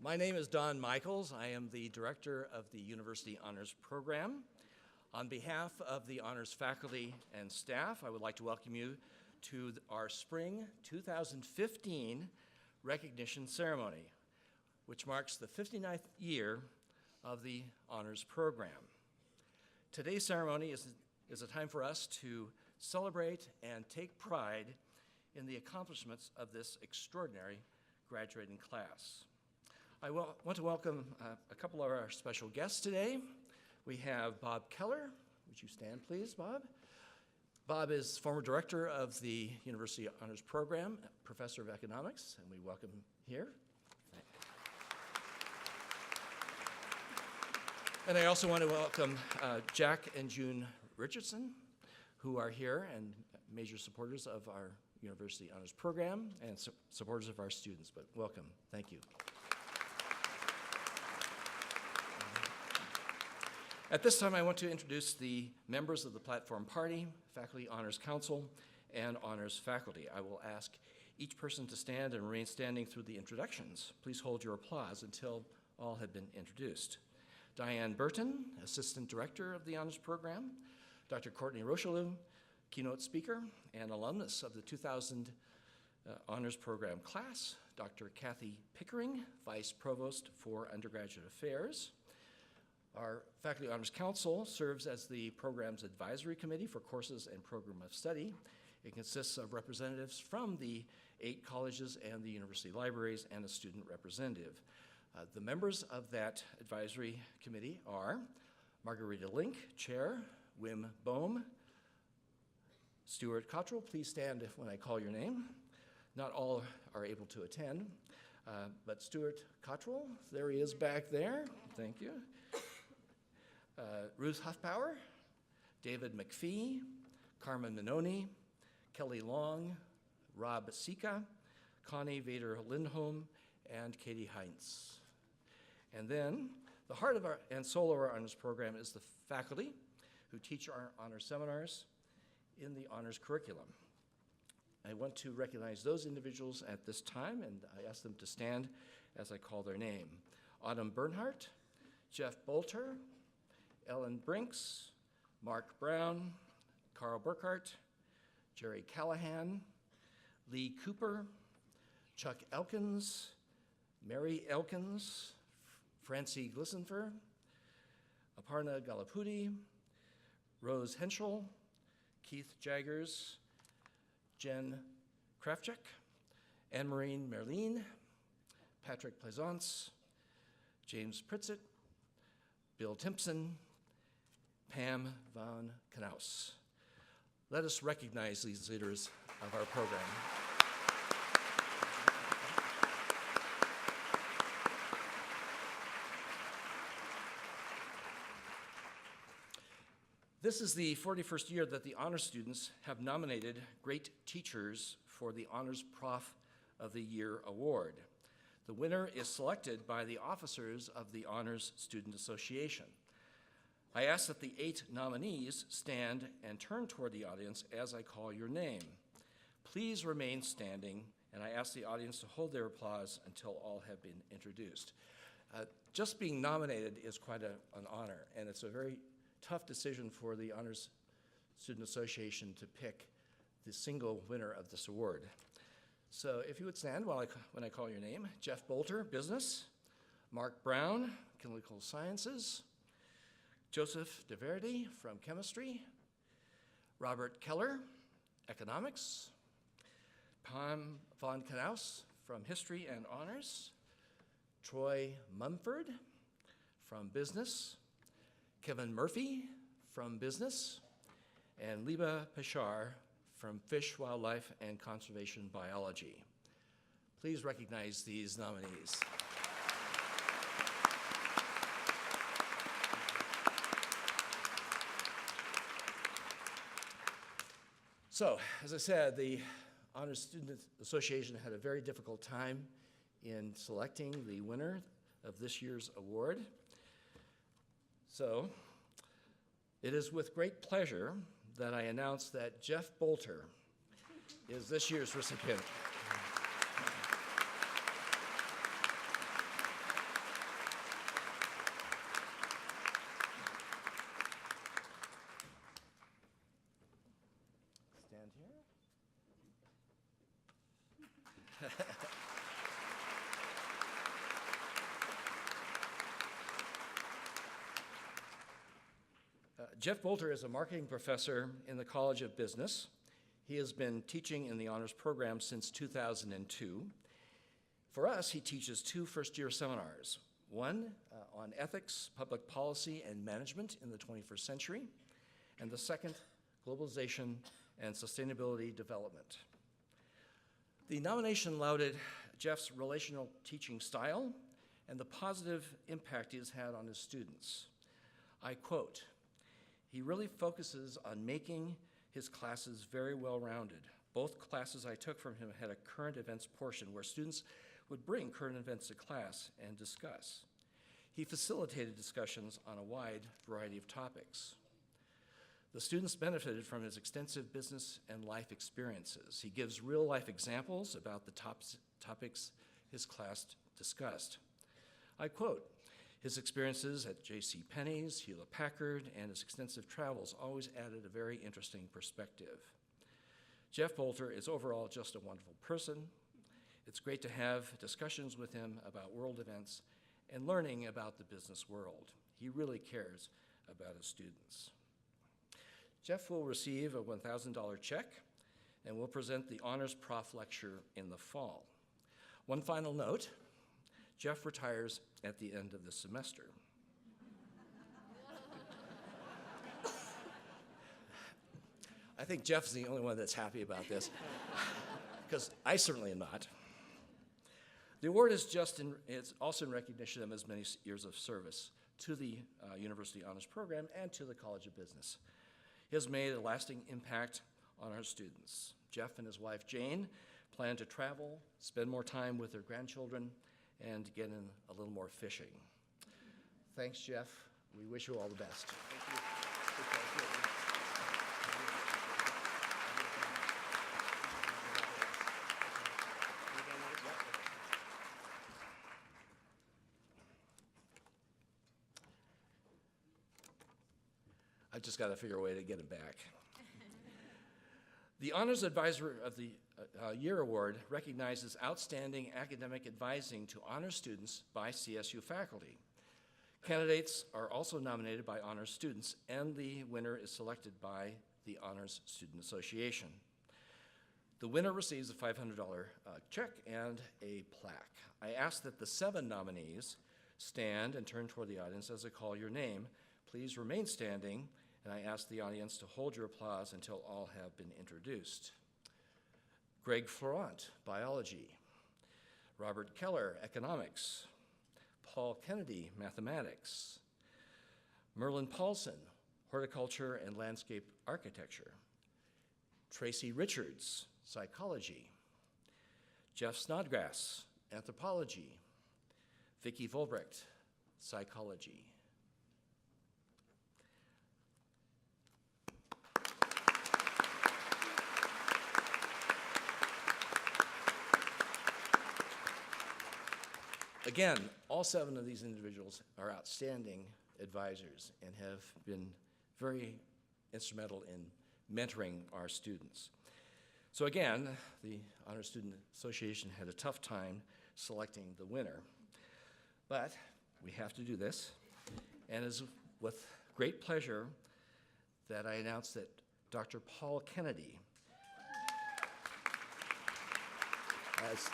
My name is Don Michaels. I am the director of the University Honors Program. On behalf of the honors faculty and staff, I would like to welcome you to our spring 2015 recognition ceremony, which marks the 59th year of the honors program. Today's ceremony is a time for us to celebrate and take pride in the accomplishments of this extraordinary graduating class. I want to welcome a couple of our special guests today. We have Bob Keller. Would you stand, please, Bob? Bob is former director of the University Honors Program, professor of economics, and we welcome him here. And I also want to welcome Jack and June Richardson, who are here and major supporters of our University Honors Program and supporters of our students. But welcome. Thank you. At this time, I want to introduce the members of the Platform Party, Faculty Honors Council, and honors faculty. I will ask each person to stand and remain standing through the introductions. Please hold your applause until all have been introduced. Diane Burton, Assistant Director of the Honors Program. Dr. Courtney Rocheleau, keynote speaker and alumnus of the 2000 Honors Program class. Dr. Kathy Pickering, Vice Provost for Undergraduate Affairs. Our Faculty Honors Council serves as the program's advisory committee for courses and program of study. It consists of representatives from the 8 colleges and the university libraries and a student representative. The members of that advisory committee are Margarita Link, Chair, Wim Bohm, Stuart Cottrell. Please stand when I call your name. Not all are able to attend, but Stuart Cottrell, there he is back there. Thank you. Ruth Huffpower, David McPhee, Carmen Minoni, Kelly Long, Rob Sika, Connie Vader Lindholm, and Katie Heinz. And then the heart of and soul of our honors program is the faculty who teach our honors seminars in the honors curriculum. I want to recognize those individuals at this time, and I ask them to stand as I call their name. Autumn Bernhardt, Jeff Bolter, Ellen Brinks, Mark Brown, Carl Burkhart, Jerry Callahan, Lee Cooper, Chuck Elkins, Mary Elkins, Francie Glissenfer, Aparna Galapudi, Rose Henschel, Keith Jaggers, Jen Krafchuk, Anne-Marie Merlin, Patrick Plaisance, James Pritzett, Bill Timpson, Pam Von Knaus. Let us recognize these leaders of our program. This is the 41st year that the honors students have nominated great teachers for the Honors Prof of the Year Award. The winner is selected by the officers of the Honors Student Association. I ask that the 8 nominees stand and turn toward the audience as I call your name. Please remain standing, and I ask the audience to hold their applause until all have been introduced. Just being nominated is quite an honor, and it's a very tough decision for the Honors Student Association to pick the single winner of this award. So if you would stand when I call your name. Jeff Bolter, Business. Mark Brown, Chemical Sciences. Joseph DeVerde from Chemistry. Robert Keller, Economics. Pam Von Knaus from History and Honors. Troy Mumford from Business. Kevin Murphy from Business. And Liba Pashar from Fish, Wildlife, and Conservation Biology. Please recognize these nominees. So, as I said, the Honors Student Association had a very difficult time in selecting the winner of this year's award. So, it is with great pleasure that I announce that Jeff Bolter is this year's recipient. stand here. Jeff Bolter is a marketing professor in the College of Business. He has been teaching in the honors program since 2002. For us, he teaches 2 first-year seminars, one on ethics, public policy, and management in the 21st century, and the second, globalization and sustainability development. The nomination lauded Jeff's relational teaching style and the positive impact he has had on his students. I quote, "He really focuses on making his classes very well-rounded. Both classes I took from him had a current events portion where students would bring current events to class and discuss. He facilitated discussions on a wide variety of topics. The students benefited from his extensive business and life experiences. He gives real-life examples about the topics his class discussed. I quote, his experiences at J.C. Penney's, Hewlett-Packard, and his extensive travels always added a very interesting perspective. Jeff Bolter is overall just a wonderful person. It's great to have discussions with him about world events and learning about the business world. He really cares about his students." Jeff will receive a $1,000 check and will present the Honors Prof lecture in the fall. One final note, Jeff retires at the end of the semester. I think Jeff's the only one that's happy about this, because I certainly am not. The award is it's also in recognition of his many years of service to the University Honors Program and to the College of Business. He has made a lasting impact on our students. Jeff and his wife, Jane, plan to travel, spend more time with their grandchildren, and get in a little more fishing. Thanks, Jeff. We wish you all the best. Thank you. I just got to figure a way to get him back. The Honors Advisor of the Year Award recognizes outstanding academic advising to honors students by CSU faculty. Candidates are also nominated by honors students, and the winner is selected by the Honors Student Association. The winner receives a $500 check and a plaque. I ask that the 7 nominees stand and turn toward the audience as I call your name. Please remain standing, and I ask the audience to hold your applause until all have been introduced. Greg Florent, Biology. Robert Keller, Economics. Paul Kennedy, Mathematics. Merlin Paulson, Horticulture and Landscape Architecture. Tracy Richards, Psychology. Jeff Snodgrass, Anthropology. Vicki Volbrecht, Psychology. Again, all 7 of these individuals are outstanding advisors and have been very instrumental in mentoring our students. So again, the Honor Student Association had a tough time selecting the winner, but we have to do this. And it's with great pleasure that I announce that Dr. Paul Kennedy.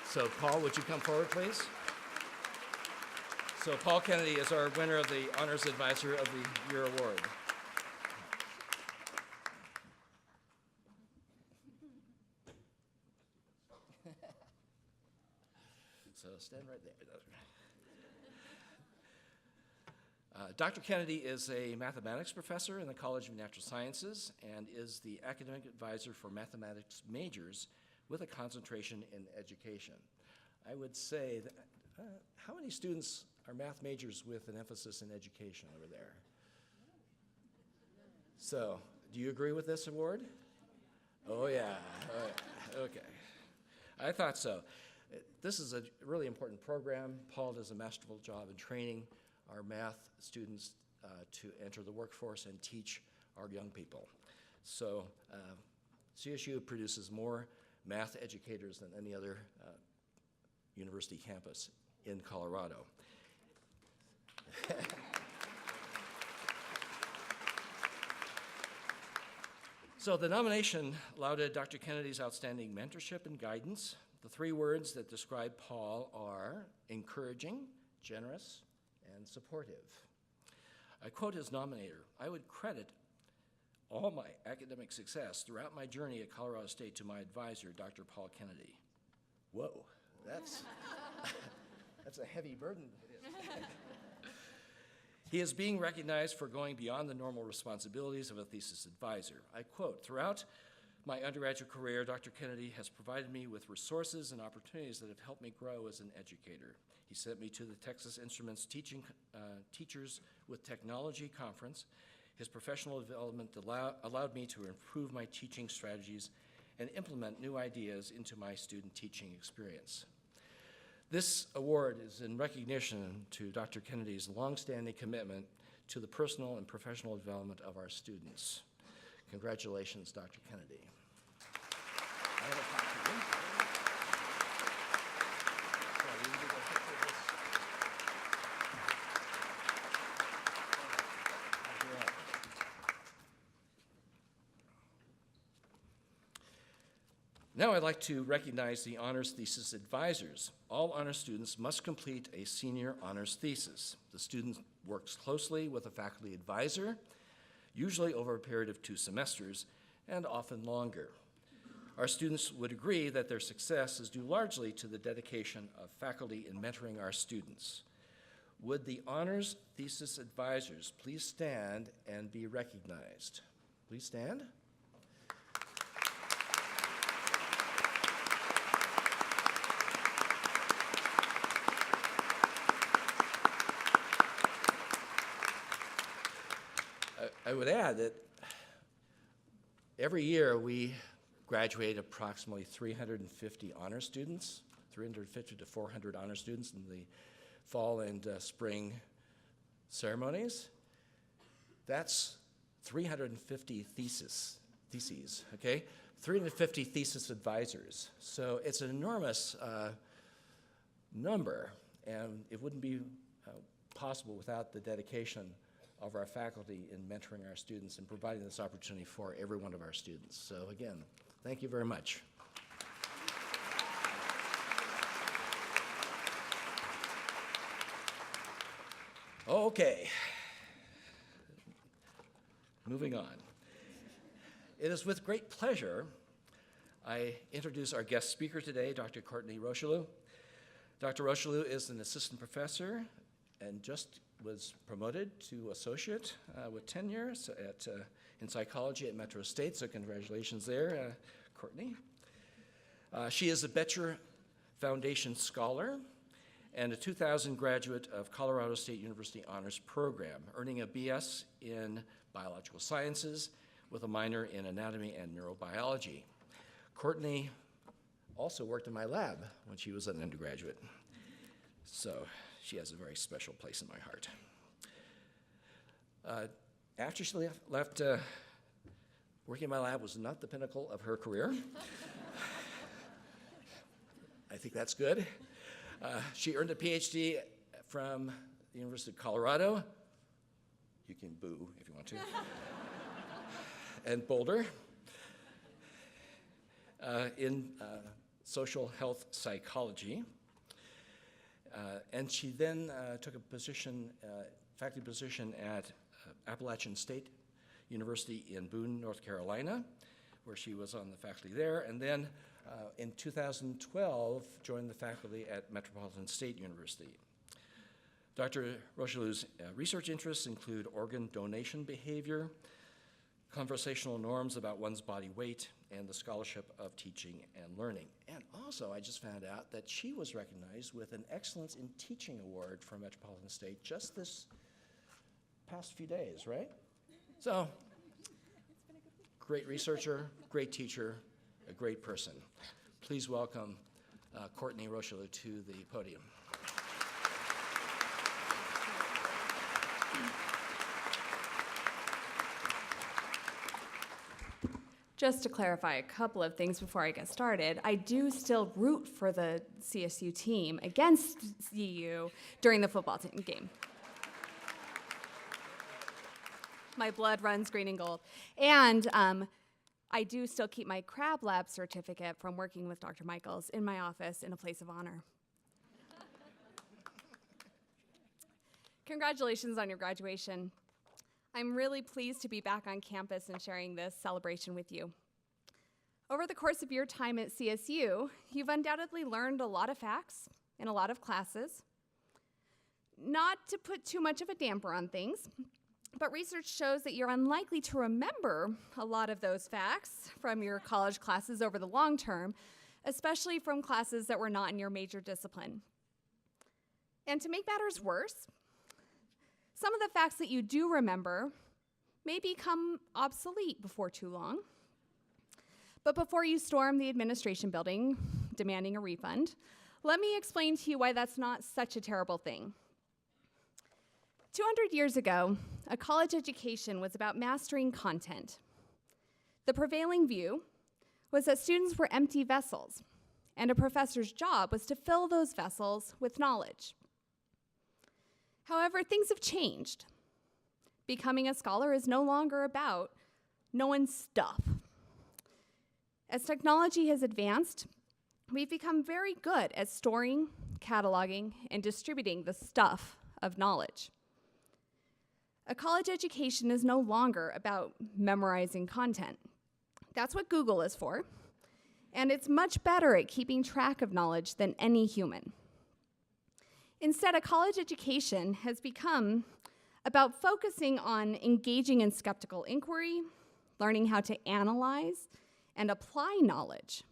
So Paul, would you come forward, please? So Paul Kennedy is our winner of the Honors Advisor of the Year Award. So stand right there. Dr. Kennedy is a mathematics professor in the College of Natural Sciences and is the academic advisor for mathematics majors with a concentration in education. I would say that, how many students are math majors with an emphasis in education over there? So, do you agree with this award? Oh yeah, okay. I thought so. This is a really important program. Paul does a masterful job in training our math students to enter the workforce and teach our young people. So CSU produces more math educators than any other university campus in Colorado. So the nomination lauded Dr. Kennedy's outstanding mentorship and guidance. The three words that describe Paul are encouraging, generous, and supportive. I quote his nominator, "I would credit all my academic success throughout my journey at Colorado State to my advisor, Dr. Paul Kennedy." Whoa, that's, that's a heavy burden. He is being recognized for going beyond the normal responsibilities of a thesis advisor. I quote, "Throughout my undergraduate career, Dr. Kennedy has provided me with resources and opportunities that have helped me grow as an educator. He sent me to the Texas Instruments Teachers with Technology Conference. His professional development allowed me to improve my teaching strategies and implement new ideas into my student teaching experience." This award is in recognition to Dr. Kennedy's longstanding commitment to the personal and professional development of our students. Congratulations, Dr. Kennedy. I have a copy. Now I'd like to recognize the honors thesis advisors. All honors students must complete a senior honors thesis. The student works closely with a faculty advisor, usually over a period of 2 semesters, and often longer. Our students would agree that their success is due largely to the dedication of faculty in mentoring our students. Would the honors thesis advisors please stand and be recognized? Please stand. I would add that every year we graduate approximately 350 honor students, 350 to 400 honor students in the fall and spring ceremonies. That's 350 theses, okay? 350 thesis advisors. So it's an enormous number, and it wouldn't be possible without the dedication of our faculty in mentoring our students and providing this opportunity for every one of our students. So again, thank you very much. Okay, moving on. It is with great pleasure I introduce our guest speaker today, Dr. Courtney Rocheleau. Dr. Rocheleau is an assistant professor and just was promoted to associate with tenure in psychology at Metro State, so congratulations there, Courtney. She is a Boettcher Foundation Scholar and a 2000 graduate of Colorado State University Honors Program, earning a BS in Biological Sciences with a minor in Anatomy and Neurobiology. Courtney also worked in my lab when she was an undergraduate, so she has a very special place in my heart. After she left working in my lab was not the pinnacle of her career. I think that's good. She earned a PhD from the University of Colorado. You can boo if you want to. And Boulder in social health psychology. And she then took a position, faculty position at Appalachian State University in Boone, North Carolina, where she was on the faculty there. And then in 2012, joined the faculty at Metropolitan State University. Dr. Rocheleau's research interests include organ donation behavior, conversational norms about one's body weight, and the scholarship of teaching and learning. And also, I just found out that she was recognized with an Excellence in Teaching Award from Metropolitan State just this past few days, right? So, great researcher, great teacher, a great person. Please welcome Courtney Rocheleau to the podium. Just to clarify a couple of things before I get started, I do still root for the CSU team against CU during the football game. My blood runs green and gold. And I do still keep my Crab Lab certificate from working with Dr. Michaels in my office in a place of honor. Congratulations on your graduation. I'm really pleased to be back on campus and sharing this celebration with you. Over the course of your time at CSU, you've undoubtedly learned a lot of facts in a lot of classes. Not to put too much of a damper on things, but research shows that you're unlikely to remember a lot of those facts from your college classes over the long term, especially from classes that were not in your major discipline. And to make matters worse, some of the facts that you do remember may become obsolete before too long. But before you storm the administration building demanding a refund, let me explain to you why that's not such a terrible thing. 200 years ago, a college education was about mastering content. The prevailing view was that students were empty vessels, and a professor's job was to fill those vessels with knowledge. However, things have changed. Becoming a scholar is no longer about knowing stuff. As technology has advanced, we've become very good at storing, cataloging, and distributing the stuff of knowledge. A college education is no longer about memorizing content. That's what Google is for, and it's much better at keeping track of knowledge than any human. Instead, a college education has become about focusing on engaging in skeptical inquiry, learning how to analyze and apply knowledge.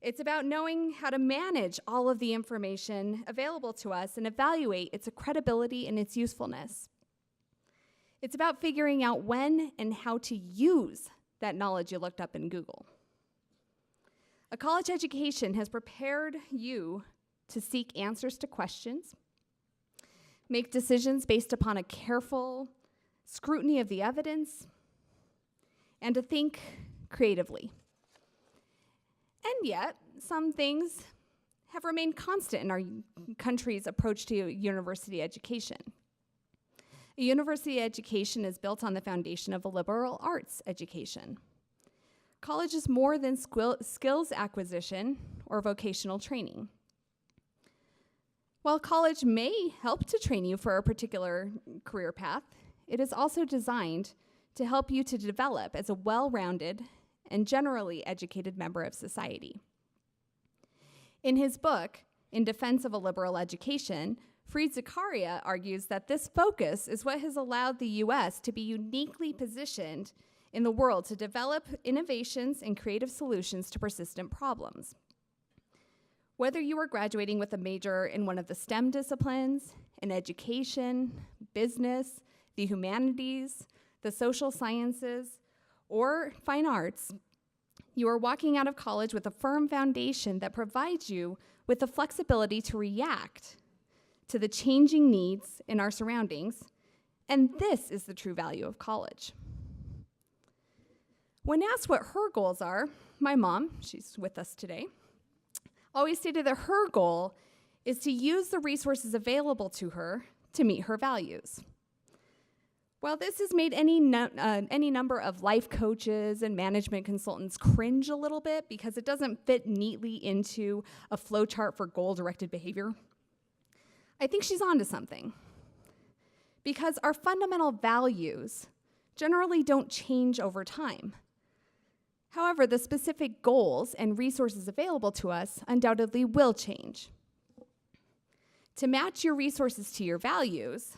It's about knowing how to manage all of the information available to us and evaluate its credibility and its usefulness. It's about figuring out when and how to use that knowledge you looked up in Google. A college education has prepared you to seek answers to questions, make decisions based upon a careful scrutiny of the evidence, and to think creatively. And yet, some things have remained constant in our country's approach to university education. A university education is built on the foundation of a liberal arts education. College is more than skills acquisition or vocational training. While college may help to train you for a particular career path, it is also designed to help you to develop as a well-rounded and generally educated member of society. In his book, In Defense of a Liberal Education, Fareed Zakaria argues that this focus is what has allowed the US to be uniquely positioned in the world to develop innovations and creative solutions to persistent problems. Whether you are graduating with a major in one of the STEM disciplines, in education, business, the humanities, the social sciences, or fine arts, you are walking out of college with a firm foundation that provides you with the flexibility to react to the changing needs in our surroundings, and this is the true value of college. When asked what her goals are, my mom, she's with us today, always stated that her goal is to use the resources available to her to meet her values. While this has made any number of life coaches and management consultants cringe a little bit because it doesn't fit neatly into a flowchart for goal-directed behavior, I think she's onto something. Because our fundamental values generally don't change over time. However, the specific goals and resources available to us undoubtedly will change. To match your resources to your values,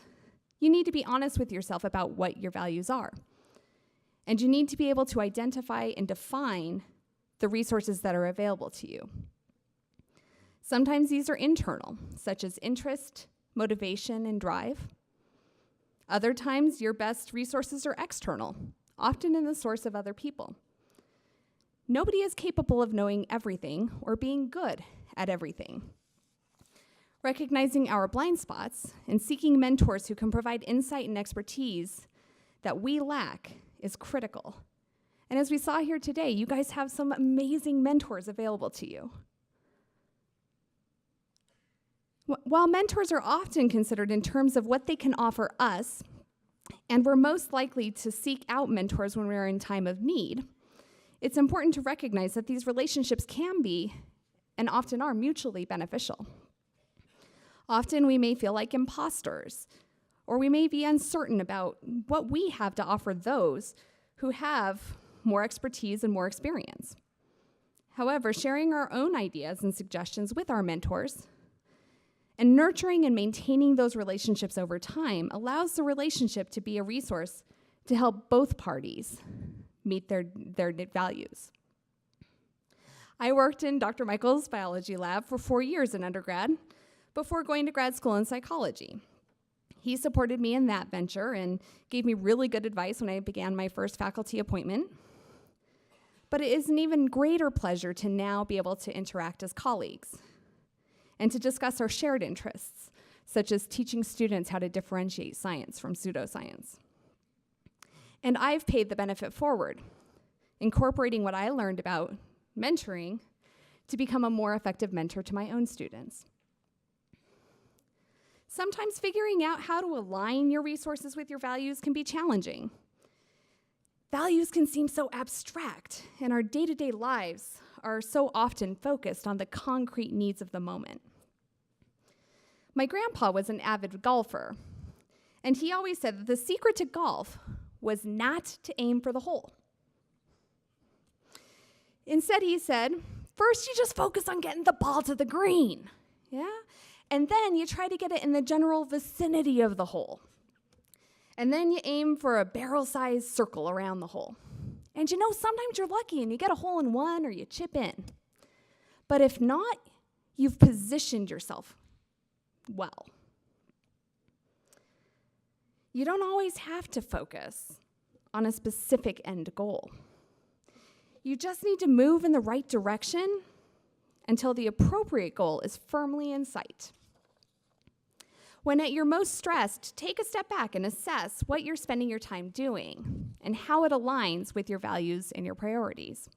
you need to be honest with yourself about what your values are. And you need to be able to identify and define the resources that are available to you. Sometimes these are internal, such as interest, motivation, and drive. Other times, your best resources are external, often in the source of other people. Nobody is capable of knowing everything or being good at everything. Recognizing our blind spots and seeking mentors who can provide insight and expertise that we lack is critical, And as we saw here today, you guys have some amazing mentors available to you. While mentors are often considered in terms of what they can offer us, and we're most likely to seek out mentors when we're in time of need, it's important to recognize that these relationships can be, and often are, mutually beneficial. Often we may feel like imposters, or we may be uncertain about what we have to offer those who have more expertise and more experience. However, sharing our own ideas and suggestions with our mentors and nurturing and maintaining those relationships over time allows the relationship to be a resource to help both parties meet their values. I worked in Dr. Michael's biology lab for 4 years in undergrad before going to grad school in psychology. He supported me in that venture and gave me really good advice when I began my first faculty appointment. But it is an even greater pleasure to now be able to interact as colleagues and to discuss our shared interests, such as teaching students how to differentiate science from pseudoscience. And I've paid the benefit forward, incorporating what I learned about mentoring to become a more effective mentor to my own students. Sometimes figuring out how to align your resources with your values can be challenging. Values can seem so abstract, and our day-to-day lives are so often focused on the concrete needs of the moment. My grandpa was an avid golfer, and he always said that the secret to golf was not to aim for the hole. Instead, he said, first you just focus on getting the ball to the green, yeah? And then you try to get it in the general vicinity of the hole. And then you aim for a barrel-sized circle around the hole. And you know, sometimes you're lucky and you get a hole in one or you chip in. But if not, you've positioned yourself well. You don't always have to focus on a specific end goal. You just need to move in the right direction until the appropriate goal is firmly in sight. When at your most stressed, take a step back and assess what you're spending your time doing and how it aligns with your values and your priorities.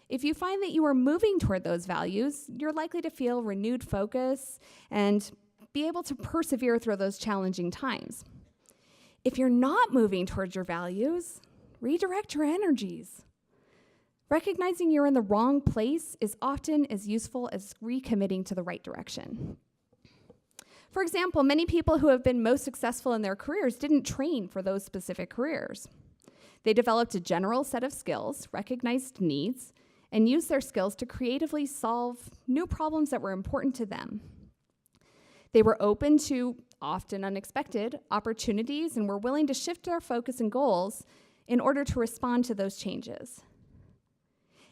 If you find that you are moving toward those values, you're likely to feel renewed focus and be able to persevere through those challenging times. If you're not moving towards your values, redirect your energies. Recognizing you're in the wrong place is often as useful as recommitting to the right direction. For example, many people who have been most successful in their careers didn't train for those specific careers. They developed a general set of skills, recognized needs, and used their skills to creatively solve new problems that were important to them. They were open to often unexpected opportunities and were willing to shift their focus and goals in order to respond to those changes.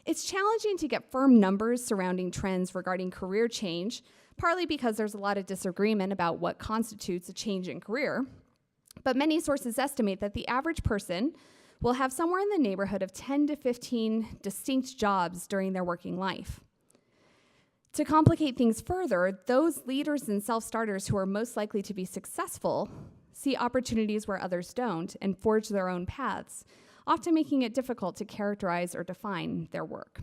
It's challenging to get firm numbers surrounding trends regarding career change, partly because there's a lot of disagreement about what constitutes a change in career. But many sources estimate that the average person will have somewhere in the neighborhood of 10 to 15 distinct jobs during their working life. To complicate things further, those leaders and self-starters who are most likely to be successful see opportunities where others don't and forge their own paths, often making it difficult to characterize or define their work.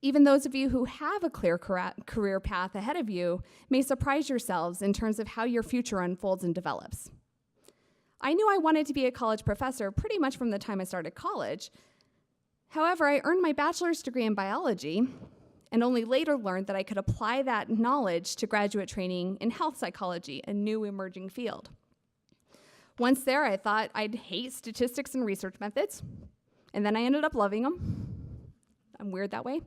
Even those of you who have a clear career path ahead of you may surprise yourselves in terms of how your future unfolds and develops. I knew I wanted to be a college professor pretty much from the time I started college. However, I earned my bachelor's degree in biology and only later learned that I could apply that knowledge to graduate training in health psychology, a new emerging field. Once there, I thought I'd hate statistics and research methods, and then I ended up loving them. I'm weird that way.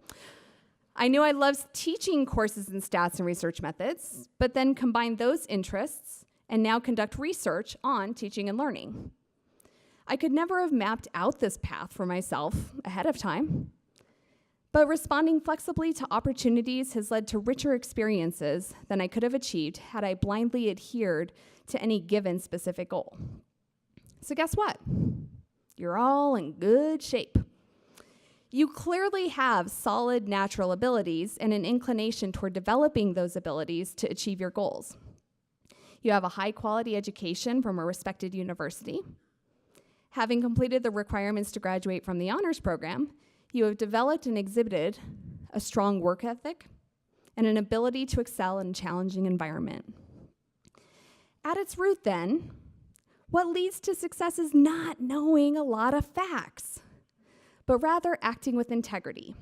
I knew I loved teaching courses in stats and research methods, but then combined those interests and now conduct research on teaching and learning. I could never have mapped out this path for myself ahead of time, but responding flexibly to opportunities has led to richer experiences than I could have achieved had I blindly adhered to any given specific goal. So guess what? You're all in good shape. You clearly have solid natural abilities and an inclination toward developing those abilities to achieve your goals. You have a high-quality education from a respected university, Having completed the requirements to graduate from the honors program, you have developed and exhibited a strong work ethic and an ability to excel in a challenging environment. At its root, then, what leads to success is not knowing a lot of facts, but rather acting with integrity.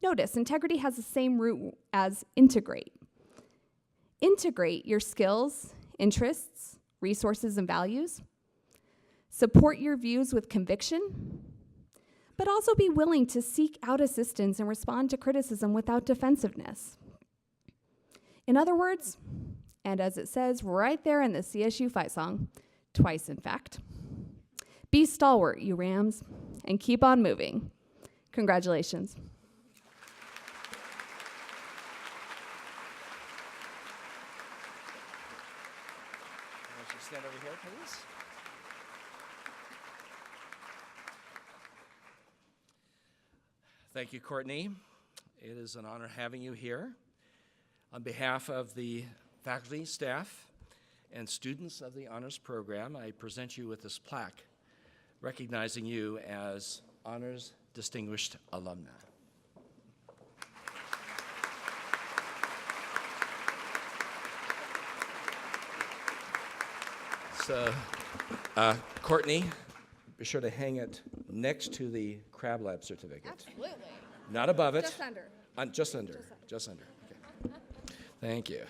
Notice, integrity has the same root as integrate. Integrate your skills, interests, resources, and values. Support your views with conviction, but also be willing to seek out assistance and respond to criticism without defensiveness. In other words, and as it says right there in the CSU fight song, twice in fact, be stalwart, you Rams, and keep on moving. Congratulations. Why don't you stand over here, please? Thank you, Courtney. It is an honor having you here. On behalf of the faculty, staff, and students of the honors program, I present you with this plaque recognizing you as Honors Distinguished Alumna. So, Courtney, be sure to hang it next to the Crab Lab certificate. Absolutely. Not above it. Just under. Just under. Just under. Okay. Thank you.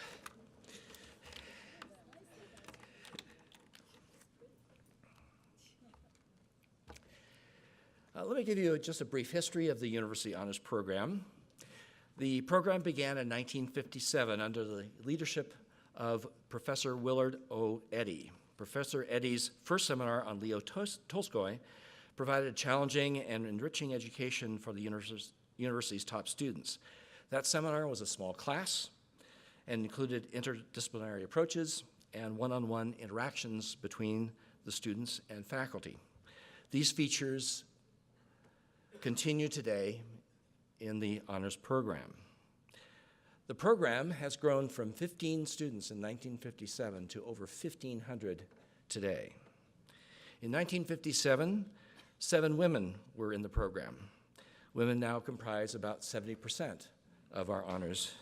Let me give you just a brief history of the University Honors Program. The program began in 1957 under the leadership of Professor Willard O. Eddy. Professor Eddy's first seminar on Leo Tolstoy provided a challenging and enriching education for the university's top students. That seminar was a small class and included interdisciplinary approaches and one-on-one interactions between the students and faculty. These features continue today in the honors program. The program has grown from 15 students in 1957 to over 1,500 today. In 1957, 7 women were in the program. Women now comprise about 70% of our honors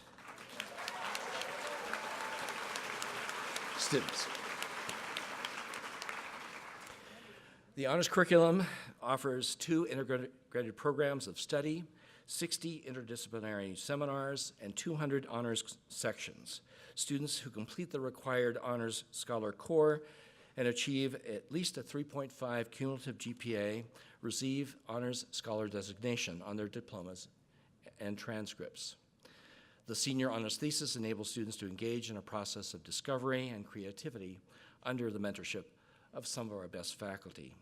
students. The honors curriculum offers 2 integrated programs of study, 60 interdisciplinary seminars, and 200 honors sections. Students who complete the required honors scholar core and achieve at least a 3.5 cumulative GPA receive honors scholar designation on their diplomas and transcripts. The senior honors thesis enables students to engage in a process of discovery and creativity under the mentorship of some of our best faculty.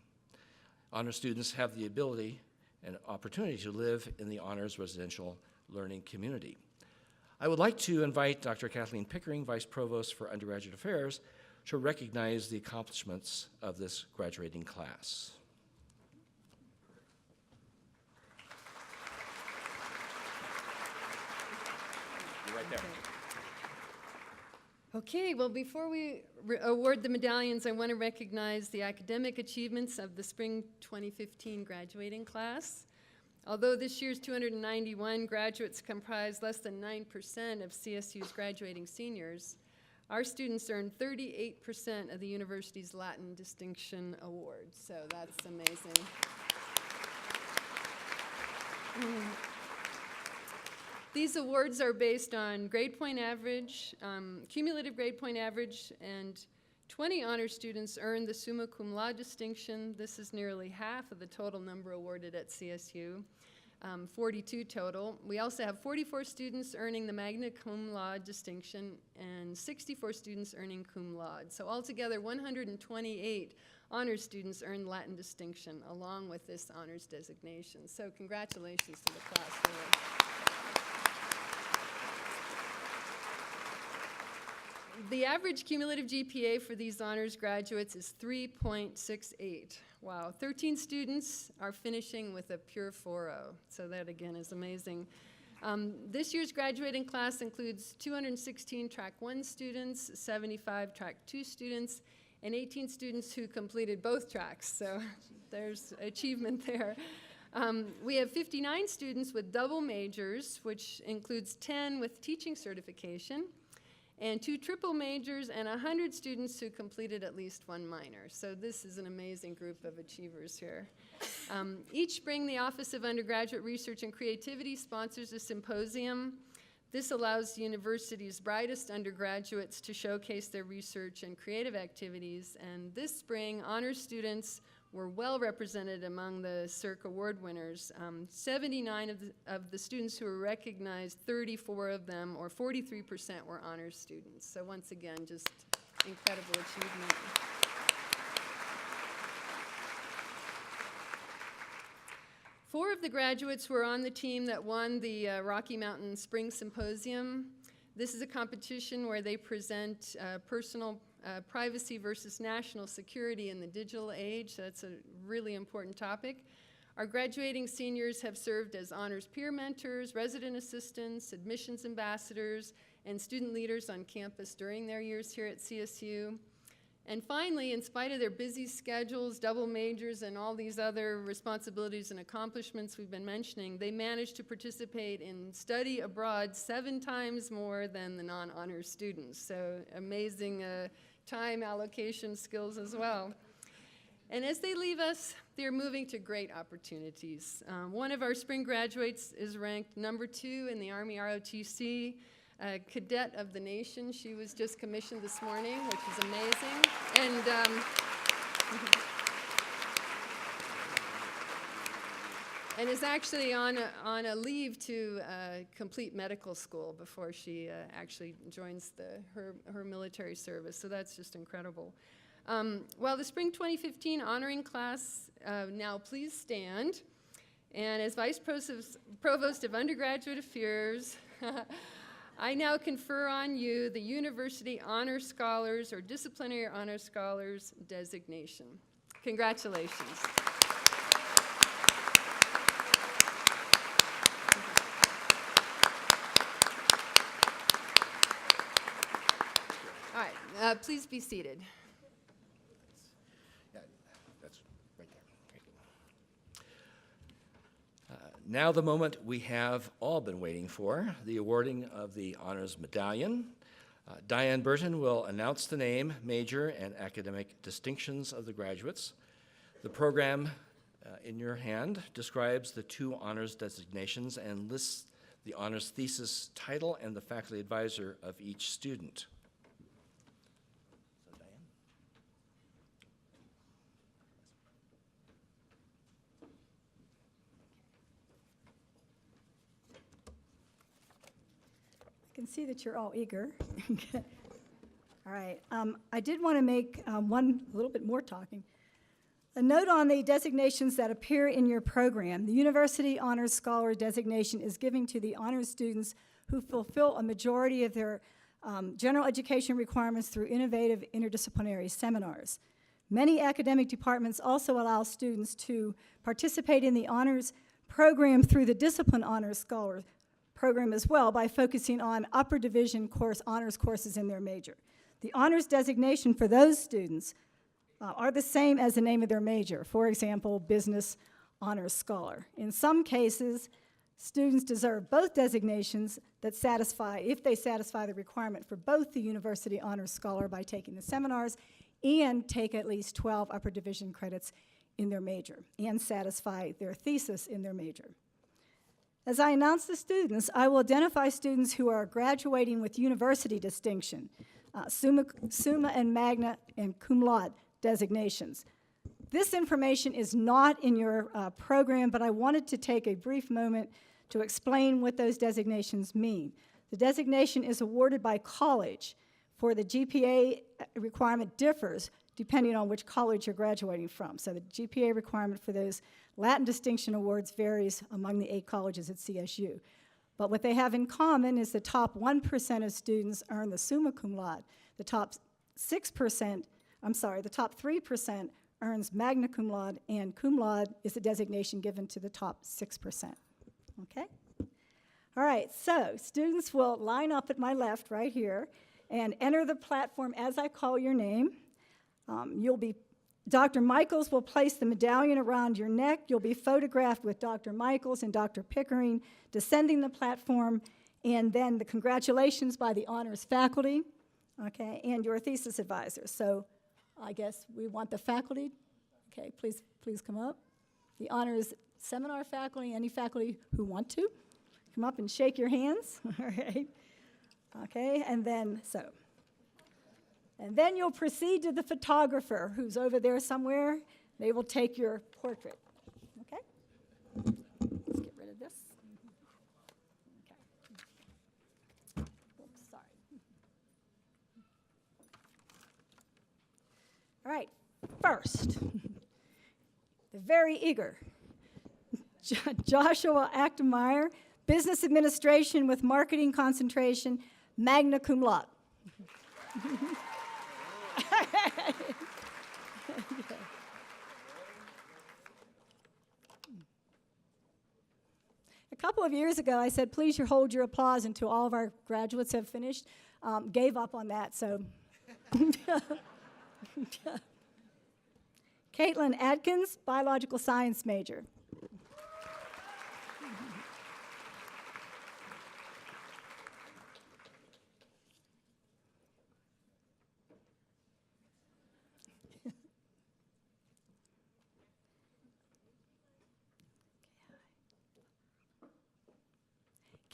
Honors students have the ability and opportunity to live in the honors residential learning community. I would like to invite Dr. Kathleen Pickering, Vice Provost for Undergraduate Affairs, to recognize the accomplishments of this graduating class. You're right there. Okay, well, before we award the medallions, I want to recognize the academic achievements of the spring 2015 graduating class. Although this year's 291 graduates comprise less than 9% of CSU's graduating seniors, our students earned 38% of the university's Latin Distinction Award, so that's amazing. These awards are based on grade point average, cumulative grade point average, and 20 honor students earned the summa cum laude distinction. This is nearly half of the total number awarded at CSU, 42 total. We also have 44 students earning the magna cum laude distinction and 64 students earning cum laude. So altogether, 128 honors students earned Latin distinction along with this honors designation. So congratulations to the class. Really. The average cumulative GPA for these honors graduates is 3.68. Wow, 13 students are finishing with a pure 4.0, so that again is amazing. This year's graduating class includes 216 Track 1 students, 75 Track 2 students, and 18 students who completed both tracks, so there's achievement there. We have 59 students with double majors, which includes 10 with teaching certification, and 2 triple majors, and 100 students who completed at least 1 minor. So this is an amazing group of achievers here. Each spring, the Office of Undergraduate Research and Creativity sponsors a symposium. This allows the university's brightest undergraduates to showcase their research and creative activities, and this spring, honors students were well represented among the CERC award winners. 79 of the students who were recognized, 34 of them, or 43%, were honors students. So once again, just incredible achievement. Four of the graduates were on the team that won the Rocky Mountain Spring Symposium. This is a competition where they present personal privacy versus national security in the digital age. That's a really important topic. Our graduating seniors have served as honors peer mentors, resident assistants, admissions ambassadors, and student leaders on campus during their years here at CSU. And finally, in spite of their busy schedules, double majors, and all these other responsibilities and accomplishments we've been mentioning, they managed to participate in study abroad 7 times more than the non-honors students. So amazing time allocation skills as well. And as they leave us, they're moving to great opportunities. One of our spring graduates is ranked number 2 in the Army ROTC, Cadet of the Nation. She was just commissioned this morning, which is amazing. And is actually on a leave to complete medical school before she actually joins her military service. So that's just incredible. Well, the Spring 2015 honoring class, now please stand. And as Vice Provost of Undergraduate Affairs, I now confer on you the University Honor Scholars or Disciplinary Honor Scholars designation. Congratulations. All right, please be seated. Yeah, that's right there. Now the moment we have all been waiting for, the awarding of the honors medallion. Diane Burton will announce the name, major, and academic distinctions of the graduates. The program in your hand describes the 2 honors designations and lists the honors thesis title and the faculty advisor of each student. So, Diane. I can see that you're all eager. All right. I did want to make one little bit more talking. A note on the designations that appear in your program. The University Honors Scholar designation is given to the honors students who fulfill a majority of their general education requirements through innovative interdisciplinary seminars. Many academic departments also allow students to participate in the honors program through the Discipline Honors Scholar program as well by focusing on upper division honors courses in their major. The honors designation for those students are the same as the name of their major. For example, Business Honors Scholar. In some cases, students deserve both designations that satisfy, if they satisfy the requirement for both the University Honors Scholar by taking the seminars and take at least 12 upper division credits in their major and satisfy their thesis in their major. As I announce the students, I will identify students who are graduating with university distinction, summa and magna and cum laude designations. This information is not in your program, but I wanted to take a brief moment to explain what those designations mean. The designation is awarded by college, for the GPA requirement differs depending on which college you're graduating from. So the GPA requirement for those Latin distinction awards varies among the 8 colleges at CSU. But what they have in common is the top 1% of students earn the summa cum laude. The top 3% earns magna cum laude, and cum laude is the designation given to the top 6%. Okay? All right, so students will line up at my left right here and enter the platform as I call your name. Dr. Michaels will place the medallion around your neck. You'll be photographed with Dr. Michaels and Dr. Pickering descending the platform, and then the congratulations by the honors faculty, okay, and your thesis advisor. So I guess we want the faculty. Okay, please come up. The honors seminar faculty, any faculty who want to, come up and shake your hands, all right? Okay, and then you'll proceed to the photographer who's over there somewhere. They will take your portrait, okay? Let's get rid of this. Okay. Oops, sorry. All right, first, the very eager Joshua Achtemeyer, Business Administration with Marketing concentration, magna cum laude. A couple of years ago, I said, please hold your applause until all of our graduates have finished. Gave up on that, so. Caitlin Atkins, biological science major.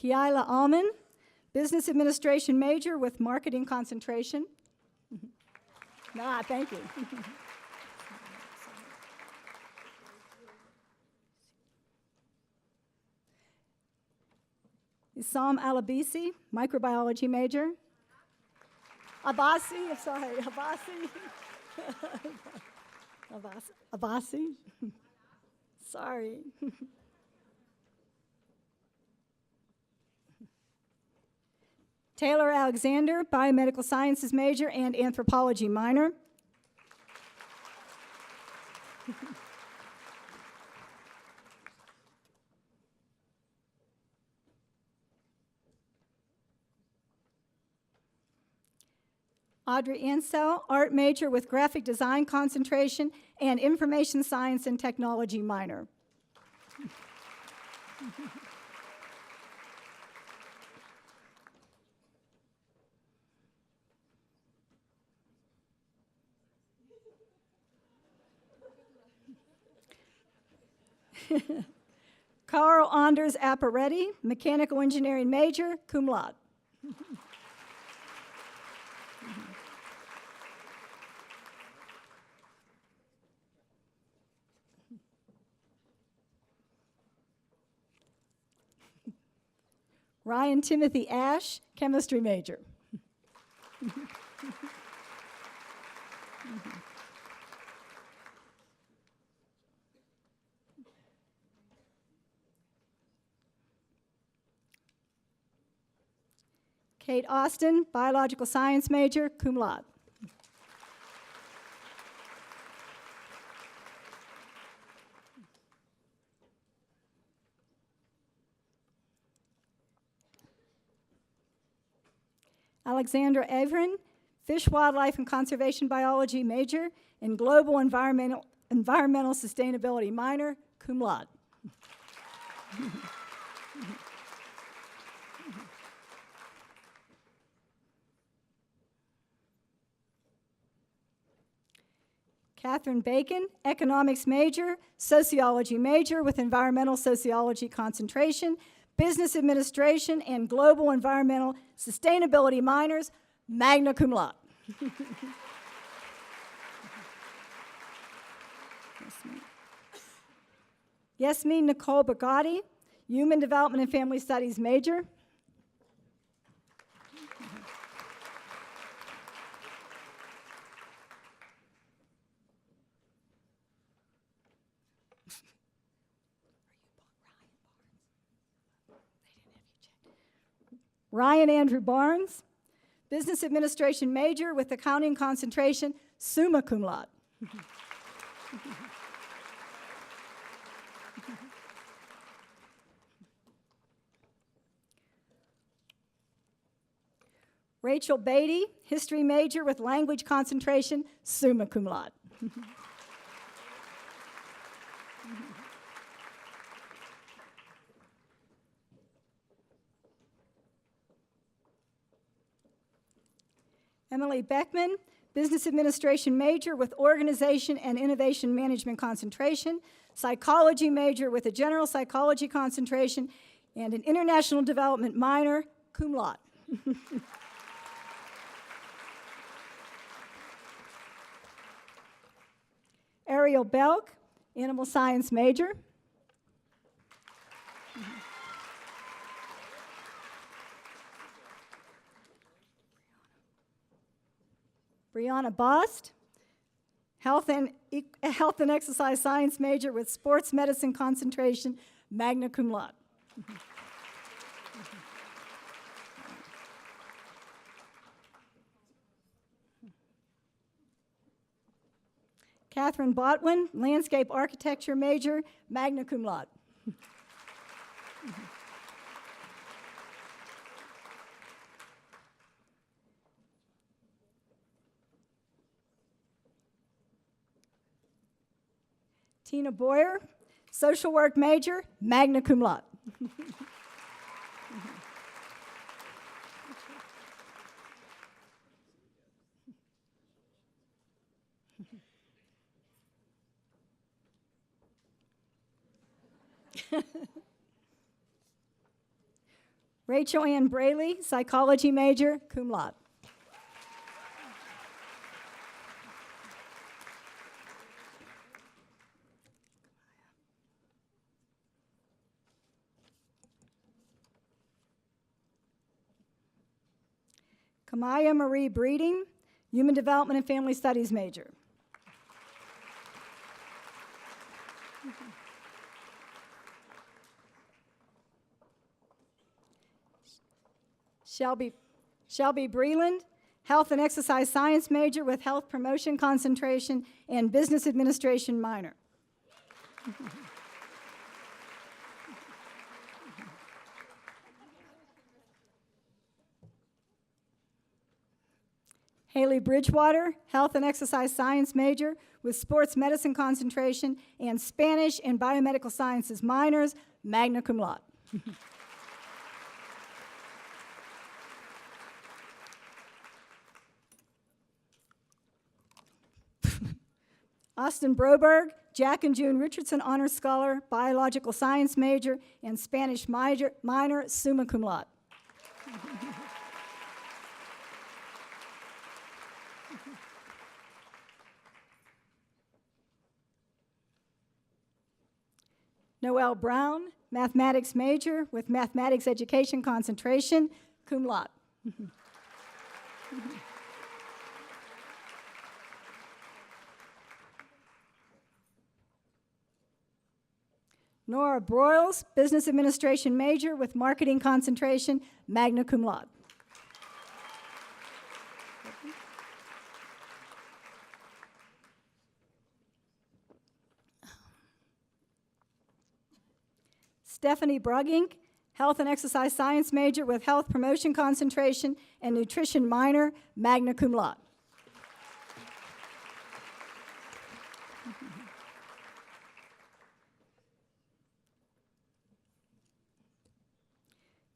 Kiala Alman, business administration major with marketing concentration. Thank you. Isam Alabisi, microbiology major. Abasi, I'm sorry, Abasi. Sorry. Taylor Alexander, biomedical sciences major and anthropology minor. Audrey Ansell, art major with graphic design concentration and information science and technology minor. Carl Anders Apparetti, mechanical engineering major, cum laude. Ryan Timothy Ash, chemistry major. Kate Austin, biological science major, cum laude. Alexandra Averin, fish, wildlife, and conservation biology major and global environmental sustainability minor, cum laude. Catherine Bacon, economics major, sociology major with environmental sociology concentration, business administration, and global environmental sustainability minors, magna cum laude. Yasmin Nicole Bagati, human development and family studies major. Ryan Andrew Barnes, business administration major with accounting concentration, summa cum laude. Rachel Beatty, history major with language concentration, summa cum laude. Emily Beckman, business administration major with organization and innovation management concentration, psychology major with a general psychology concentration, and an international development minor, cum laude. Ariel Belk, animal science major. Brianna Bost, health and exercise science major with sports medicine concentration, magna cum laude. Catherine Botwin, landscape architecture major, magna cum laude. Tina Boyer, social work major, magna cum laude. Rachel Ann Braley, psychology major, cum laude. Kamaya Marie Breeding, human development and family studies major. Shelby Breland, health and exercise science major with health promotion concentration and business administration minor. Haley Bridgewater, health and exercise science major with sports medicine concentration and Spanish and biomedical sciences minors, magna cum laude. Austin Broberg, Jack and June Richardson Honor Scholar, biological science major and Spanish minor, summa cum laude. Noelle Brown, mathematics major with mathematics education concentration, cum laude. Nora Broyles, business administration major with marketing concentration, magna cum laude. Stephanie Brugink, health and exercise science major with health promotion concentration and nutrition minor, magna cum laude.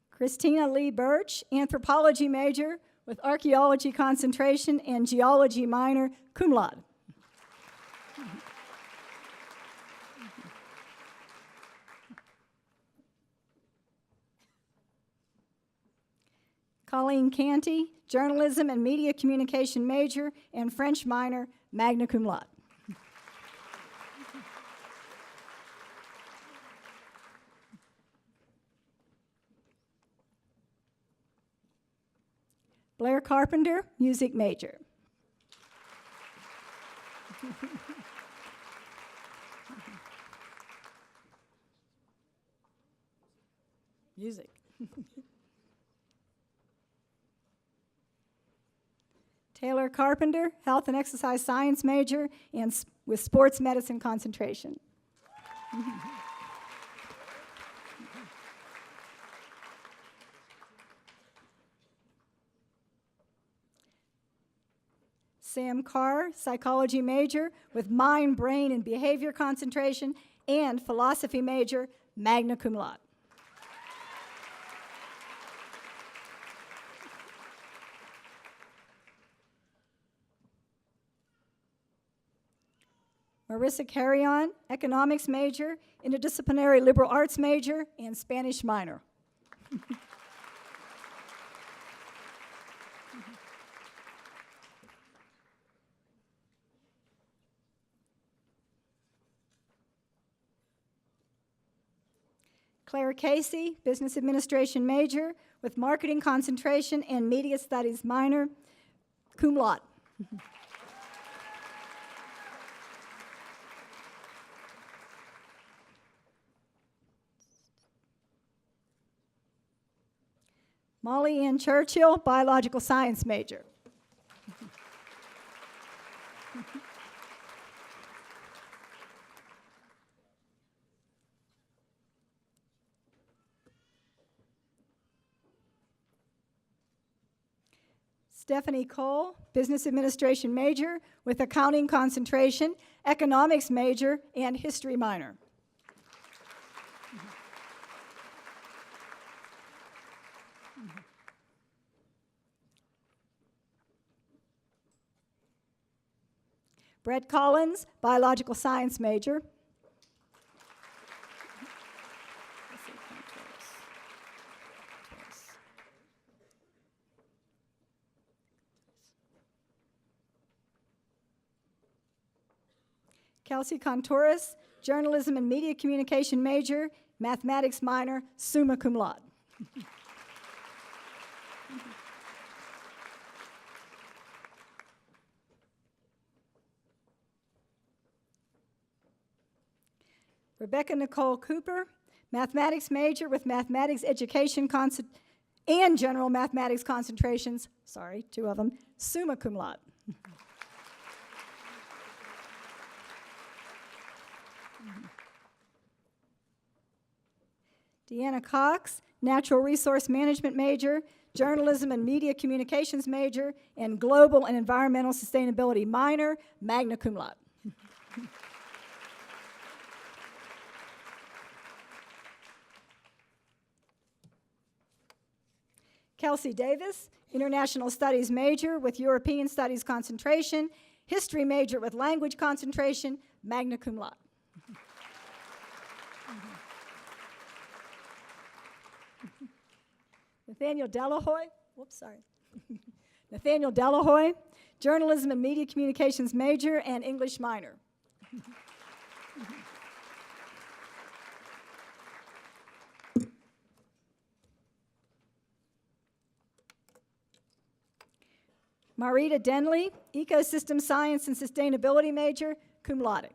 Christina Lee Birch, anthropology major with archaeology concentration and geology minor, cum laude. Colleen Canty, journalism and media communication major and French minor, magna cum laude. Blair Carpenter, music major. Music. Taylor Carpenter, health and exercise science major and with sports medicine concentration. Sam Carr, psychology major with mind, brain, and behavior concentration, and philosophy major, magna cum laude. Marissa Carrion, economics major, interdisciplinary liberal arts major, and Spanish minor. Claire Casey, business administration major with marketing concentration and media studies minor, cum laude. Molly Ann Churchill, biological science major. Stephanie Cole, business administration major with accounting concentration, economics major, and history minor. Brett Collins, biological science major. Kelsey Contouris, journalism and media communication major, mathematics minor, summa cum laude. Rebecca Nicole Cooper, mathematics major with mathematics education and general mathematics concentrations, sorry, 2 of them, summa cum laude. Deanna Cox, natural resource management major, journalism and media communications major, and global and environmental sustainability minor, magna cum laude. Kelsey Davis, international studies major with European studies concentration, history major with language concentration, magna cum laude. Nathaniel Delahoy, Nathaniel Delahoy, journalism and media communications major and English minor. Marita Denley, ecosystem science and sustainability major, cum laude.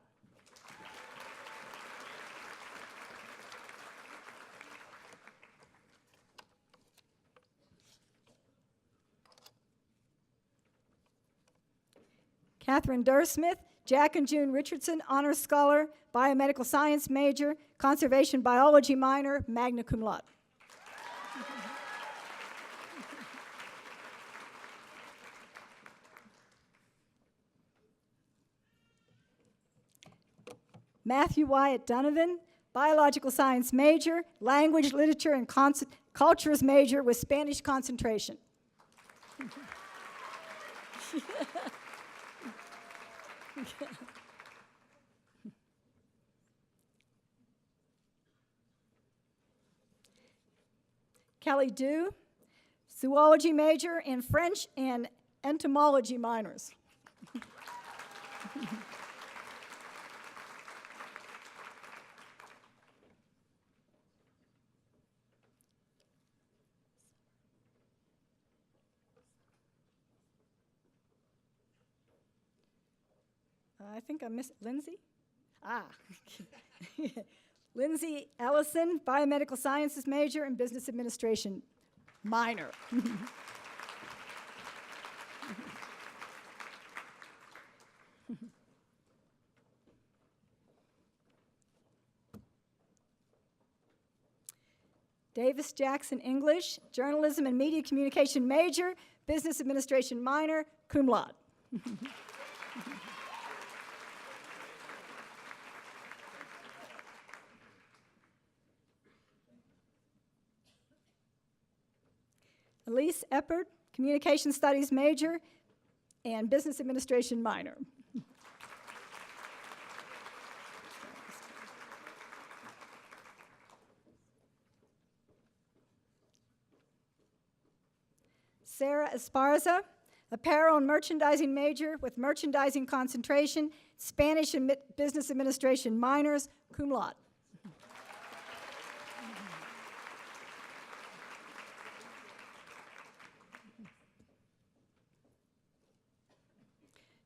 Catherine Dursmith, Jack and June Richardson, honors scholar, biomedical science major, conservation biology minor, magna cum laude. Matthew Wyatt Donovan, biological science major, language, literature, and cultures major with Spanish concentration. Kelly Dew, zoology major and French and entomology minors. I think I missed Lindsay. Lindsay Ellison, biomedical sciences major and business administration minor. Davis Jackson English, journalism and media communication major, business administration minor, cum laude. Elise Eppert, Communication Studies major and Business Administration minor. Sarah Esparza, Apparel and Merchandising major with Merchandising concentration, Spanish and Business Administration minors, cum laude.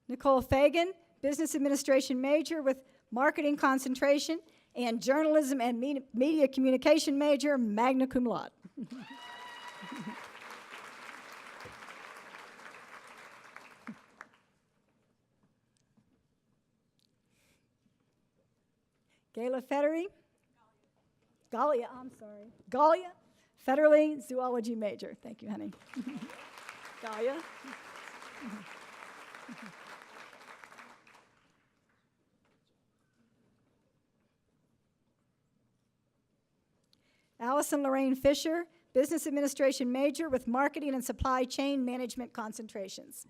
Nicole Fagan, Business Administration major with Marketing concentration and Journalism and Media Communication major, magna cum laude. Gayla Federy. Galia, I'm sorry. Galia Federly, Zoology major. Thank you, honey. Galia. Allison Lorraine Fisher, Business Administration major with Marketing and Supply Chain Management concentrations.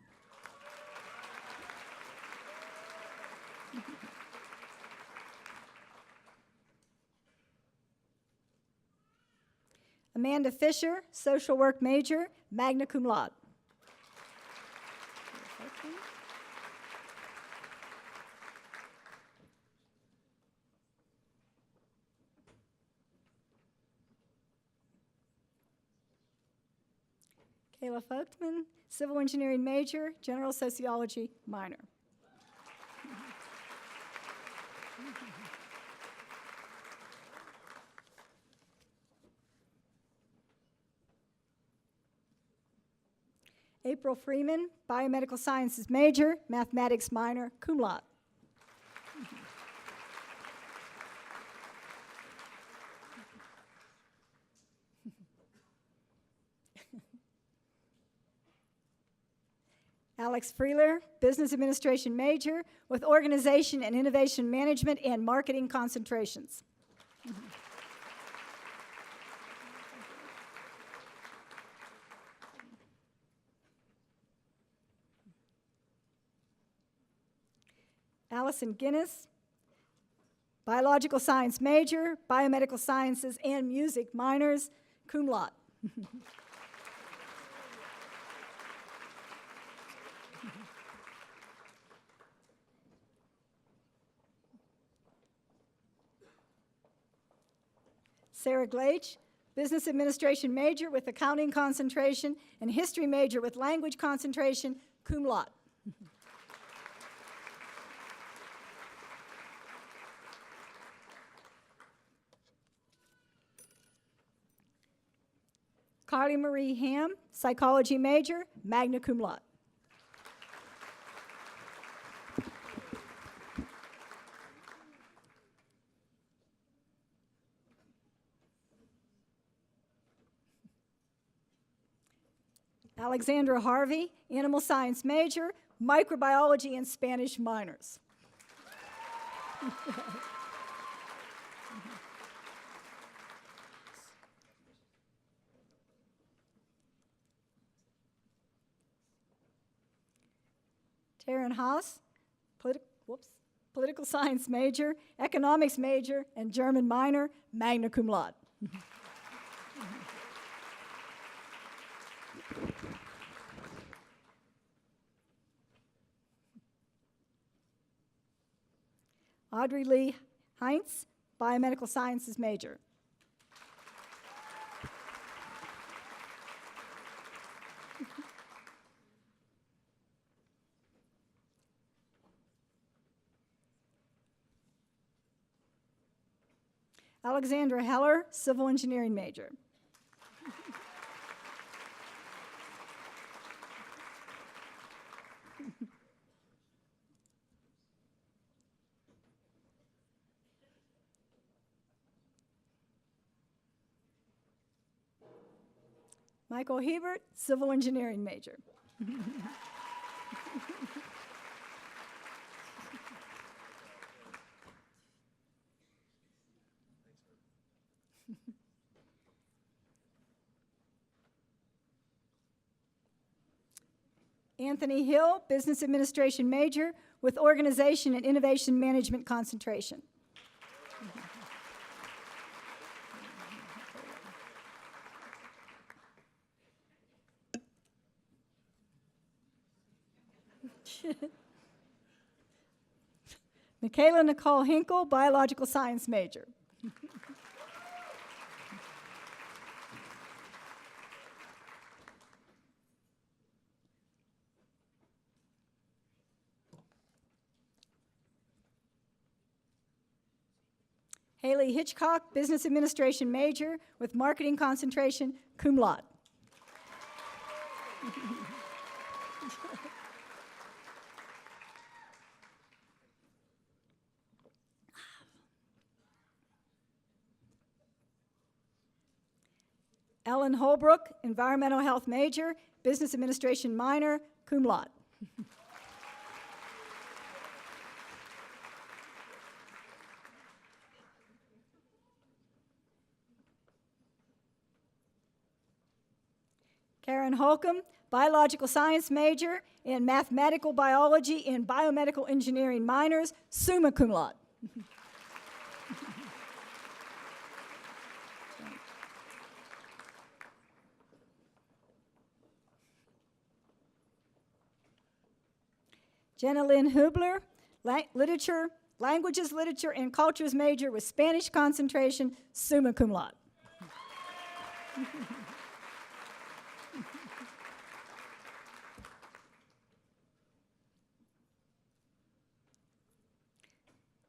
Amanda Fisher, Social Work major, magna cum laude. Kayla Folkman, Civil Engineering major, General Sociology minor. April Freeman, Biomedical Sciences major, Mathematics minor, cum laude. Alex Freeler, Business Administration major with Organization and Innovation Management and Marketing concentrations. Allison Guinness, Biological Science major, Biomedical Sciences and Music minors, cum laude. Sarah Gleich, Business Administration major with Accounting concentration and History major with Language concentration, cum laude. Carly Marie Ham, Psychology major, magna cum laude. Alexandra Harvey, Animal Science major, Microbiology and Spanish minors. Taryn Haas, Political Science major, Economics major, and German minor, magna cum laude. Audrey Lee Heinz, Biomedical Sciences major. Alexandra Heller, Civil Engineering major. Michael Hebert, Civil Engineering major. Anthony Hill, Business Administration major with Organization and Innovation Management concentration. Michaela Nicole Hinkle, Biological Science major. Haley Hitchcock, Business Administration major with Marketing concentration, cum laude. Ellen Holbrook, Environmental Health major, Business Administration minor, cum laude. Karen Holcomb, Biological Science major in Mathematical Biology and Biomedical Engineering minors, summa cum laude. Jenna Lynn Hubler, Languages, Literature, and Cultures major with Spanish concentration, summa cum laude.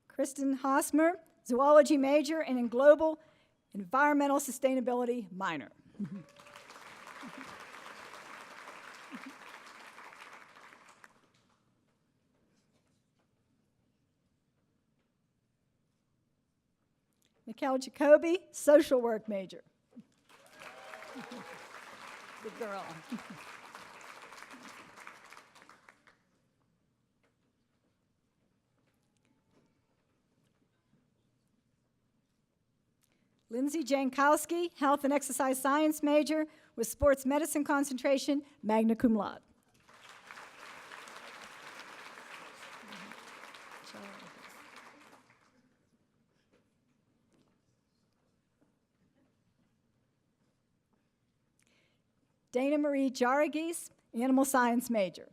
Kristen Hosmer, Zoology major and in Global Environmental Sustainability minor. Mikkel Jacoby, Social Work major. Good girl. Lindsay Jankowski, Health and Exercise Science major with Sports Medicine concentration, magna cum laude. Dana Marie Jaragis, Animal Science major.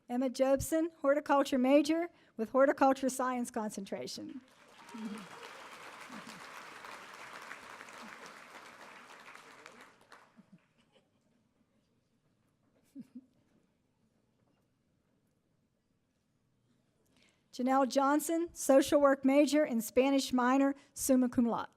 Emma Jobson, Horticulture major with Horticulture Science concentration. Janelle Johnson, Social Work major in Spanish minor, summa cum laude.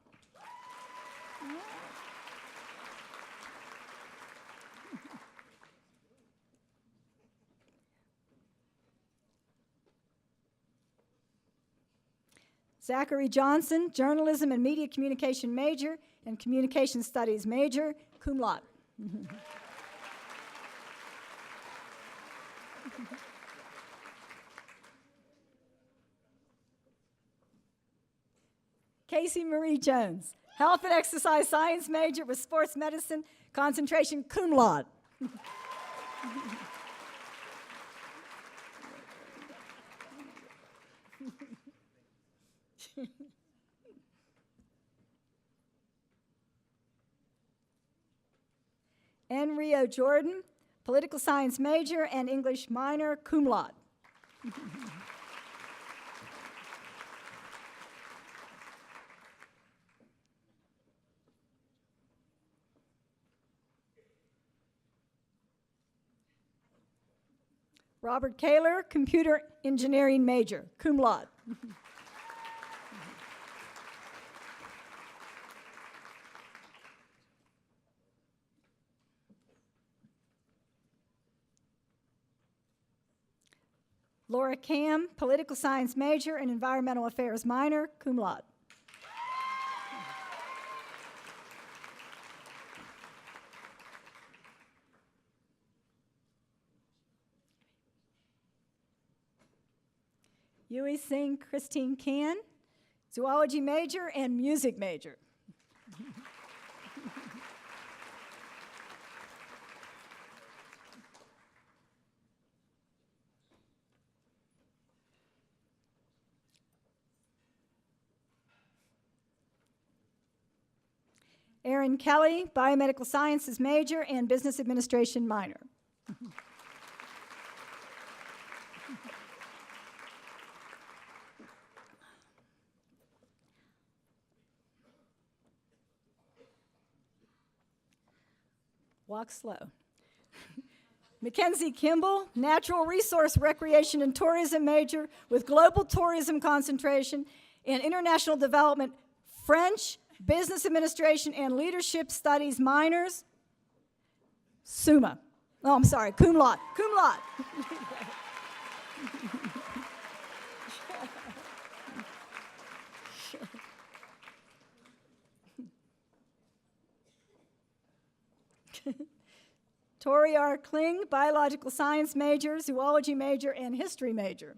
Zachary Johnson, Journalism and Media Communication major and Communication Studies major, cum laude. Casey Marie Jones, Health and Exercise Science major with Sports Medicine concentration, cum laude. N. Rio Jordan, Political Science major and English minor, cum laude. Robert Kaler, Computer Engineering major, cum laude. Laura Cam, Political Science major and Environmental Affairs minor, cum laude. Yui Singh Christine Can, zoology major and music major. Aaron Kelly, biomedical sciences major and business administration minor. Walk slow. Mackenzie Kimball, natural resource recreation and tourism major with global tourism concentration and international development, French, business administration and leadership studies minors, SUMA. Oh, I'm sorry, cum laude, cum laude. Tori R. Kling, biological science major, zoology major, and history major.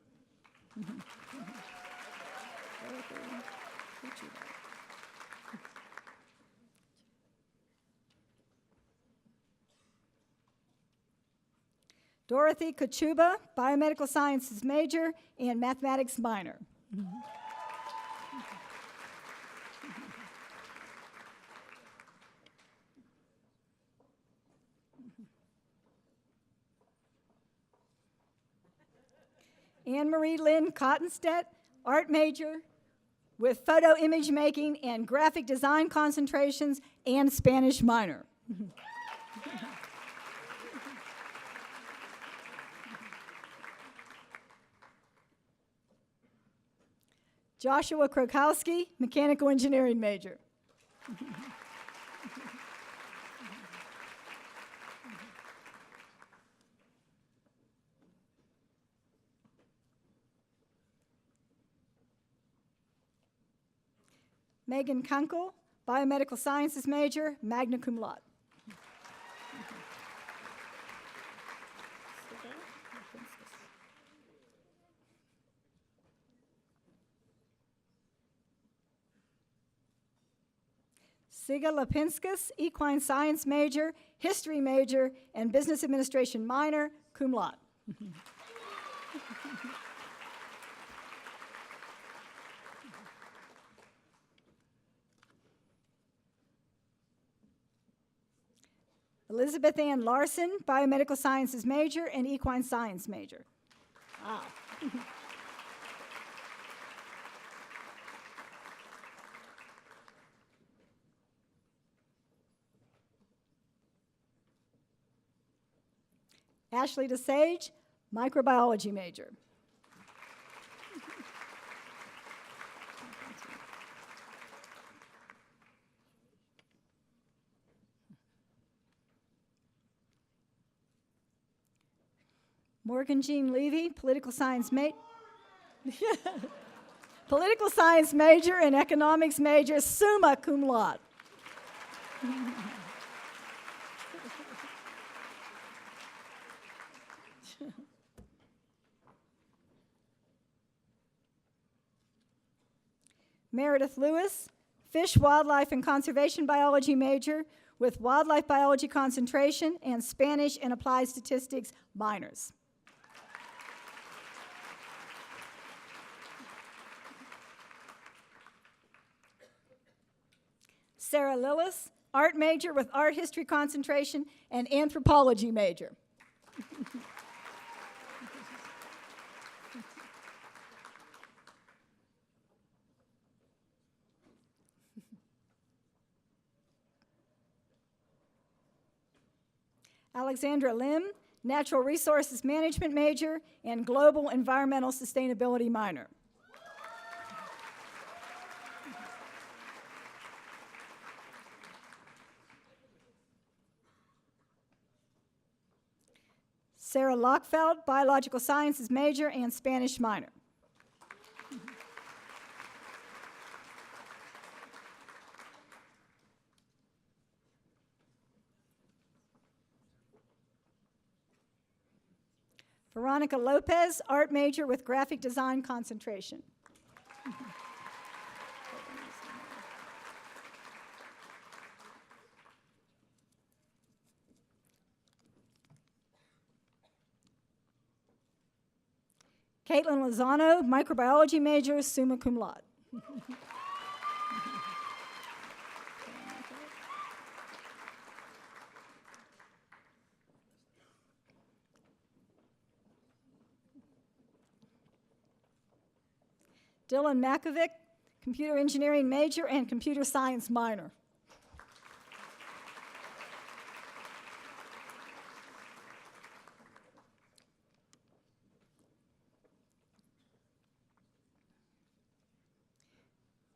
Dorothy Kachuba, biomedical sciences major and mathematics minor. Anne-Marie Lynn Cottonstedt, art major with photo image making and graphic design concentrations and Spanish minor. Joshua Krokowski, mechanical engineering major. Megan Kunkel, biomedical sciences major, magna cum laude. Siga Lipinskis, equine science major, history major, and business administration minor, cum laude. Elizabeth Ann Larson, biomedical sciences major and equine science major. Wow. Ashley DeSage, microbiology major. Morgan Jean Levy, political science political science major and economics major, summa cum laude. Meredith Lewis, fish, wildlife, and conservation biology major with wildlife biology concentration and Spanish and applied statistics minors. Sarah Lillis, art major with art history concentration and anthropology major. Alexandra Lim, natural resources management major and global environmental sustainability minor. Sarah Lockfeld, biological sciences major and Spanish minor. Veronica Lopez, art major with graphic design concentration. Caitlin Lozano, microbiology major, summa cum laude. Dylan Makovic, computer engineering major and computer science minor.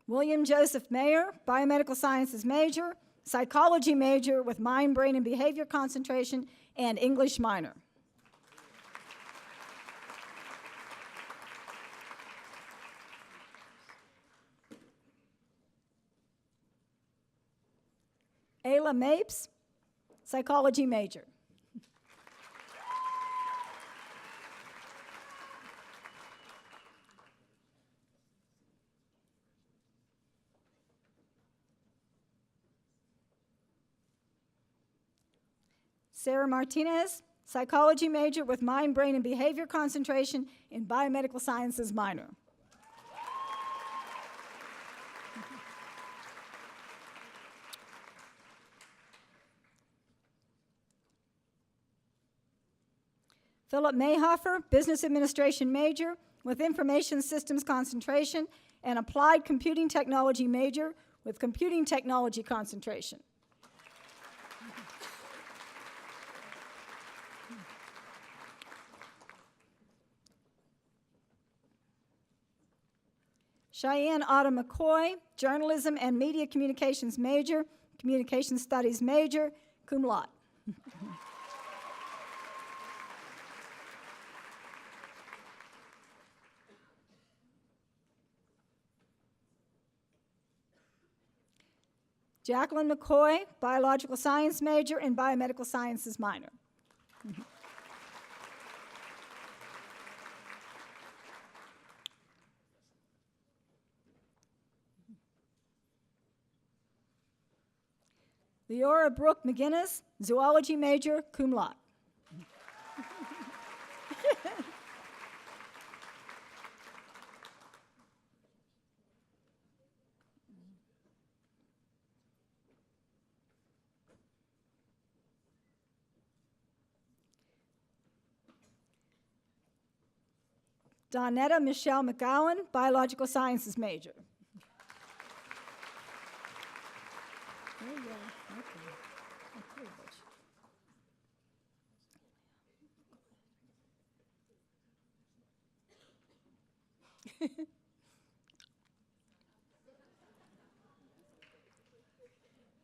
William Joseph Mayer, biomedical sciences major, psychology major with mind, brain, and behavior concentration, and English minor. Ayla Mapes, psychology major. Sarah Martinez, psychology major with mind, brain, and behavior concentration in biomedical sciences minor. Philip Mayhofer, business administration major with information systems concentration and applied computing technology major with computing technology concentration. Cheyenne Otta McCoy, journalism and media communications major, communication studies major, cum laude. Jacqueline McCoy, biological science major and biomedical sciences minor. Leora Brooke McGinnis, zoology major, cum laude. Donetta Michelle McGowan, biological sciences major.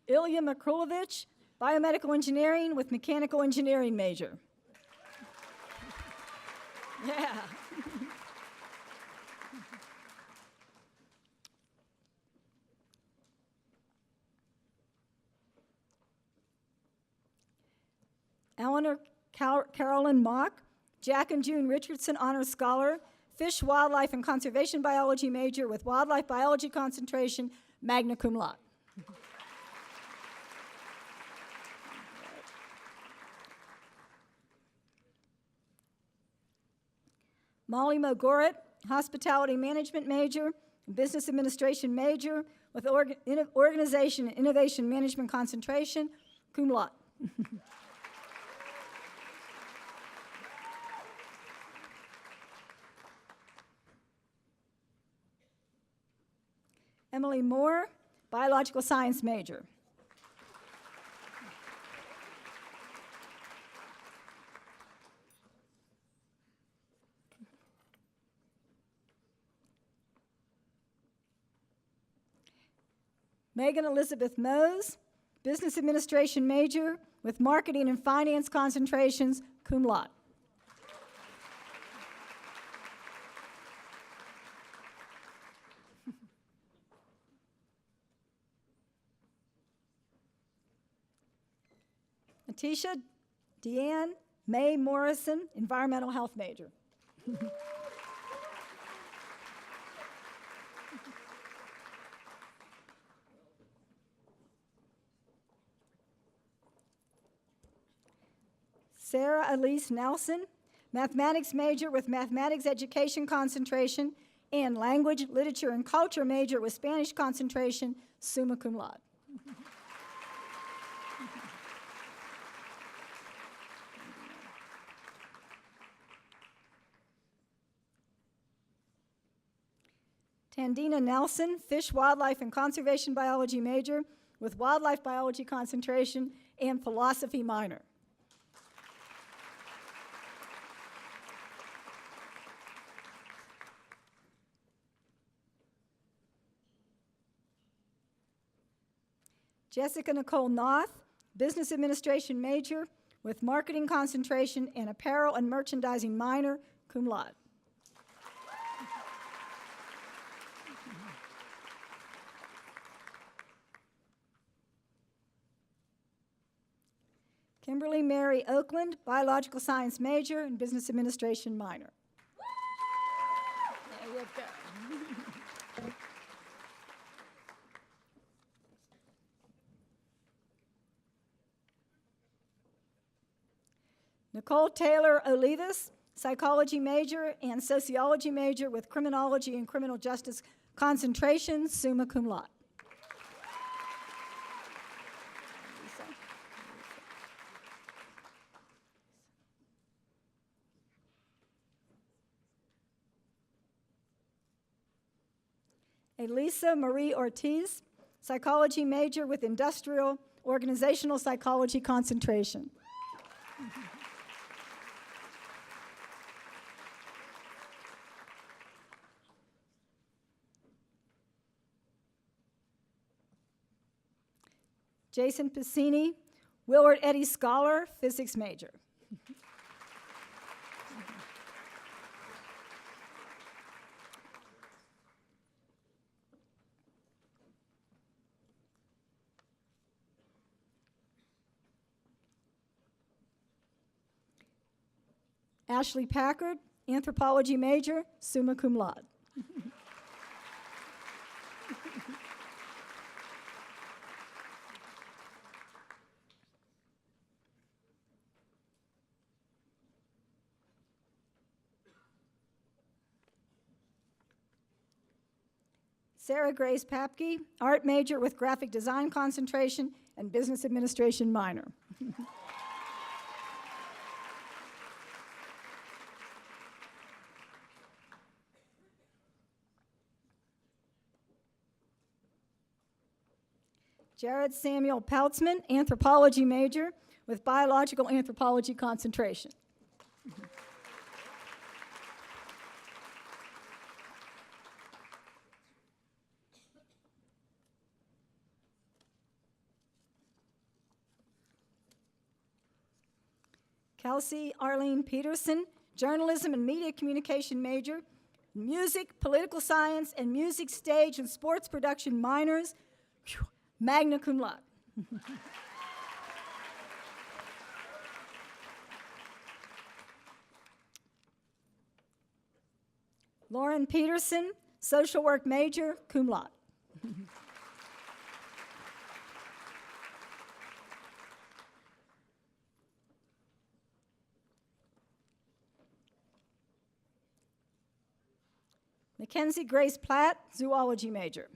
Ilya Makrulovich, biomedical engineering with mechanical engineering major. Yeah. Eleanor Carolyn Mock, Jack and June Richardson Honor Scholar, Fish, Wildlife, and Conservation Biology major with wildlife biology concentration, magna cum laude. Molly Mogoret, hospitality management major, business administration major with organization and innovation management concentration, cum laude. Emily Moore, biological science major. Megan Elizabeth Mose, business administration major with marketing and finance concentrations, cum laude. Atisha Deanne Mae Morrison, environmental health major. Sarah Elise Nelson, mathematics major with mathematics education concentration and language, literature, and culture major with Spanish concentration, summa cum laude. Tandina Nelson, fish, wildlife, and conservation biology major with wildlife biology concentration and philosophy minor. Jessica Nicole Noth, business administration major with marketing concentration and apparel and merchandising minor, cum laude. Kimberly Mary Oakland, biological science major and business administration minor. There you go. Nicole Taylor Olivas, psychology major and sociology major with criminology and criminal justice concentration, summa cum laude. Elisa Marie Ortiz, psychology major with industrial organizational psychology concentration. Jason Piscini, Willard Eddy Scholar, physics major. Ashley Packard, anthropology major, summa cum laude. Sarah Grace Papke, art major with graphic design concentration and business administration minor. Jared Samuel Peltzman, anthropology major with biological anthropology concentration. Kelsey Arlene Peterson, journalism and media communication major, music, political science, and music, stage, and sports production minors, magna cum laude. Lauren Peterson, social work major, cum laude. Mackenzie Grace Platt, zoology major.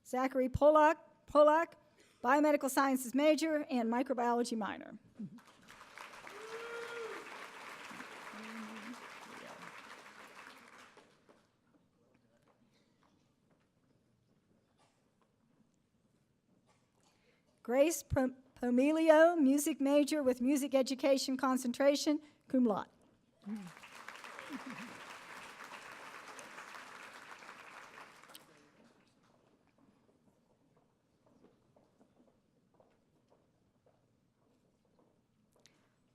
Zachary Polak, biomedical sciences major and microbiology minor. Grace Pomelio, music major with music education concentration, cum laude.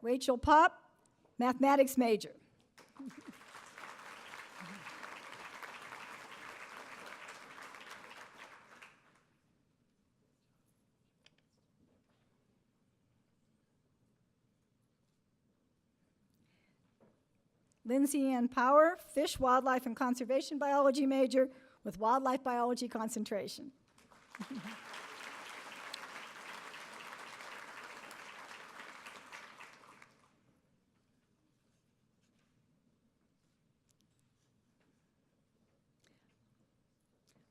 Rachel Pop, mathematics major. Lindsay Ann Power, fish, wildlife, and conservation biology major with wildlife biology concentration.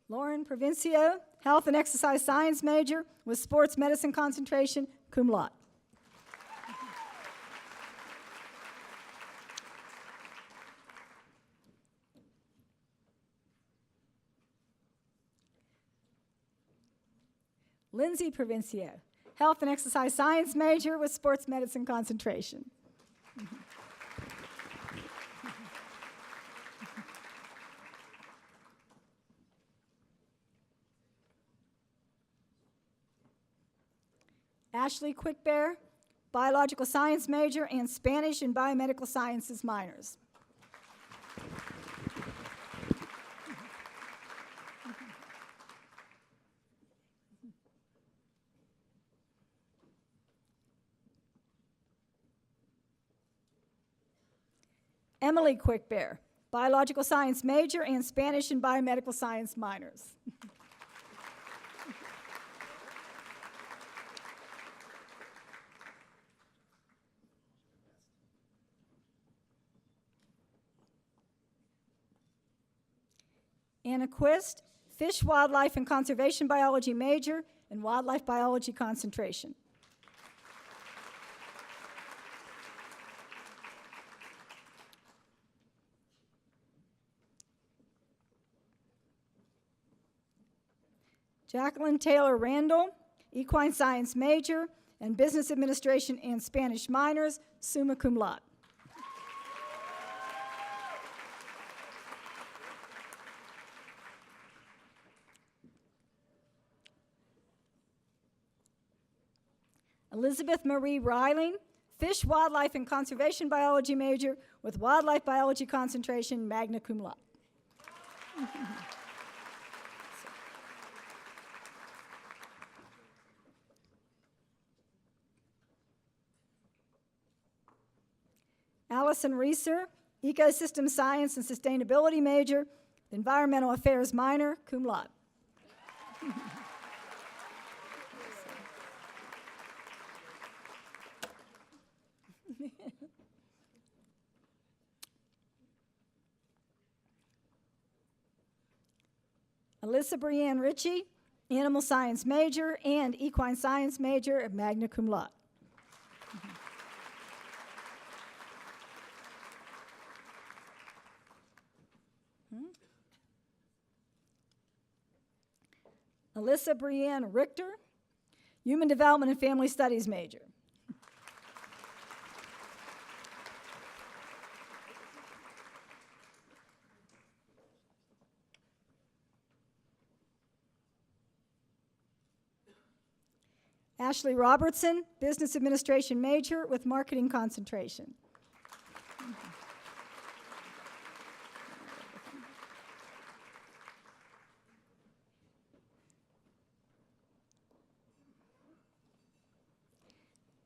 Lauren Provencio, health and exercise science major with sports medicine concentration, cum laude. Lindsay Provencio, health and exercise science major with sports medicine concentration. Ashley Quickbear, biological science major and Spanish and biomedical sciences minors. Emily Quickbear, biological science major and Spanish and biomedical science minors. Anna Quist, fish, wildlife, and conservation biology major and wildlife biology concentration. Jacqueline Taylor Randall, equine science major and business administration and Spanish minors, summa cum laude. Elizabeth Marie Reiling, fish, wildlife, and conservation biology major with wildlife biology concentration, magna cum laude. Allison Reeser, ecosystem science and sustainability major, environmental affairs minor, cum laude. Alyssa Brianne Ritchie, animal science major and equine science major, magna cum laude. Alyssa Brianne Richter, human development and family studies major. Ashley Robertson, business administration major with marketing concentration.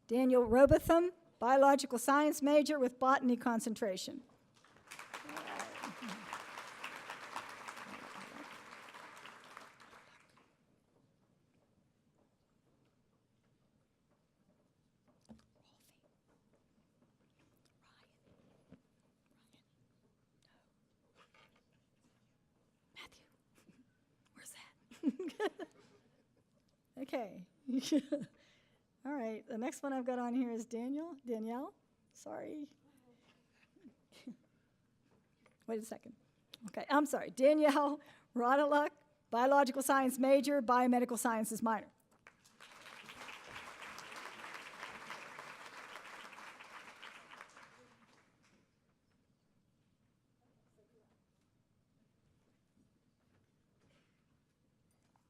Daniel Robotham, biological science major with botany concentration. Okay. All right, the next one I've got on here is Danielle, sorry. Wait a second. Okay, I'm sorry, Danielle Rodaluk, biological science major, biomedical sciences minor.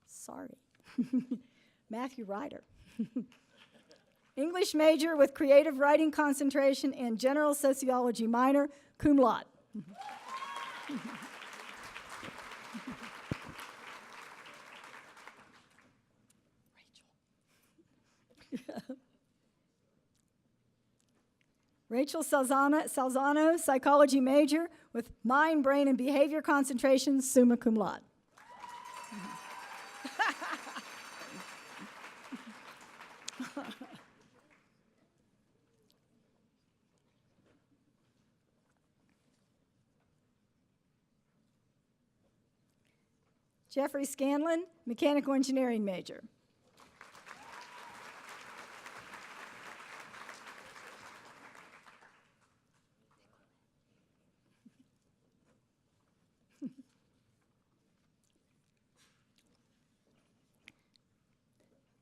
Sorry. Matthew Ryder. English major with creative writing concentration and general sociology minor, cum laude. Rachel Salzano, psychology major with mind, brain, and behavior concentration, summa cum laude. Jeffrey Scanlon, mechanical engineering major.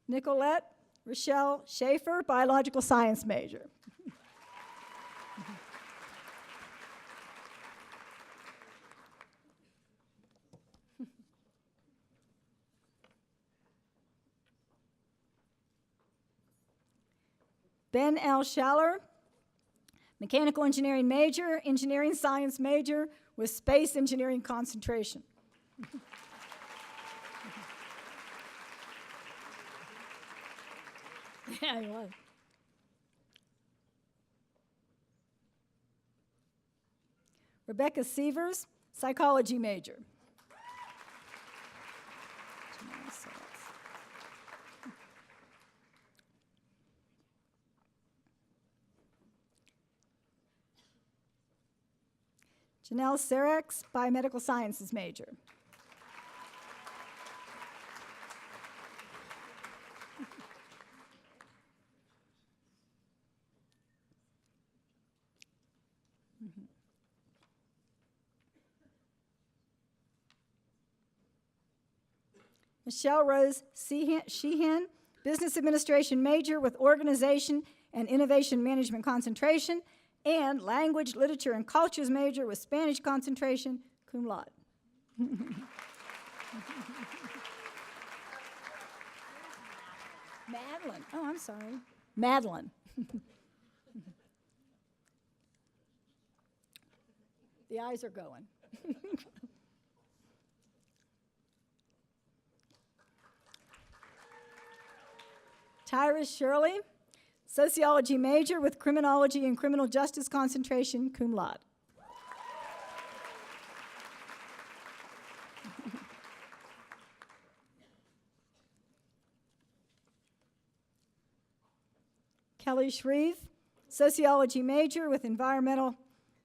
Nicolette Rochelle Schaefer, biological science major. Ben L. Schaller, mechanical engineering major, engineering science major with space engineering concentration. Yeah, he was. Rebecca Sievers, psychology major. Janelle Serex, biomedical sciences major. Michelle Rose Sheehan, business administration major with organization and innovation management concentration, and language, literature, and cultures major with Spanish concentration, cum laude. Madeline. Oh, I'm sorry. Madeline. The eyes are going. Tyrus Shirley, sociology major with criminology and criminal justice concentration, cum laude. Kelly Shreve, sociology major with environmental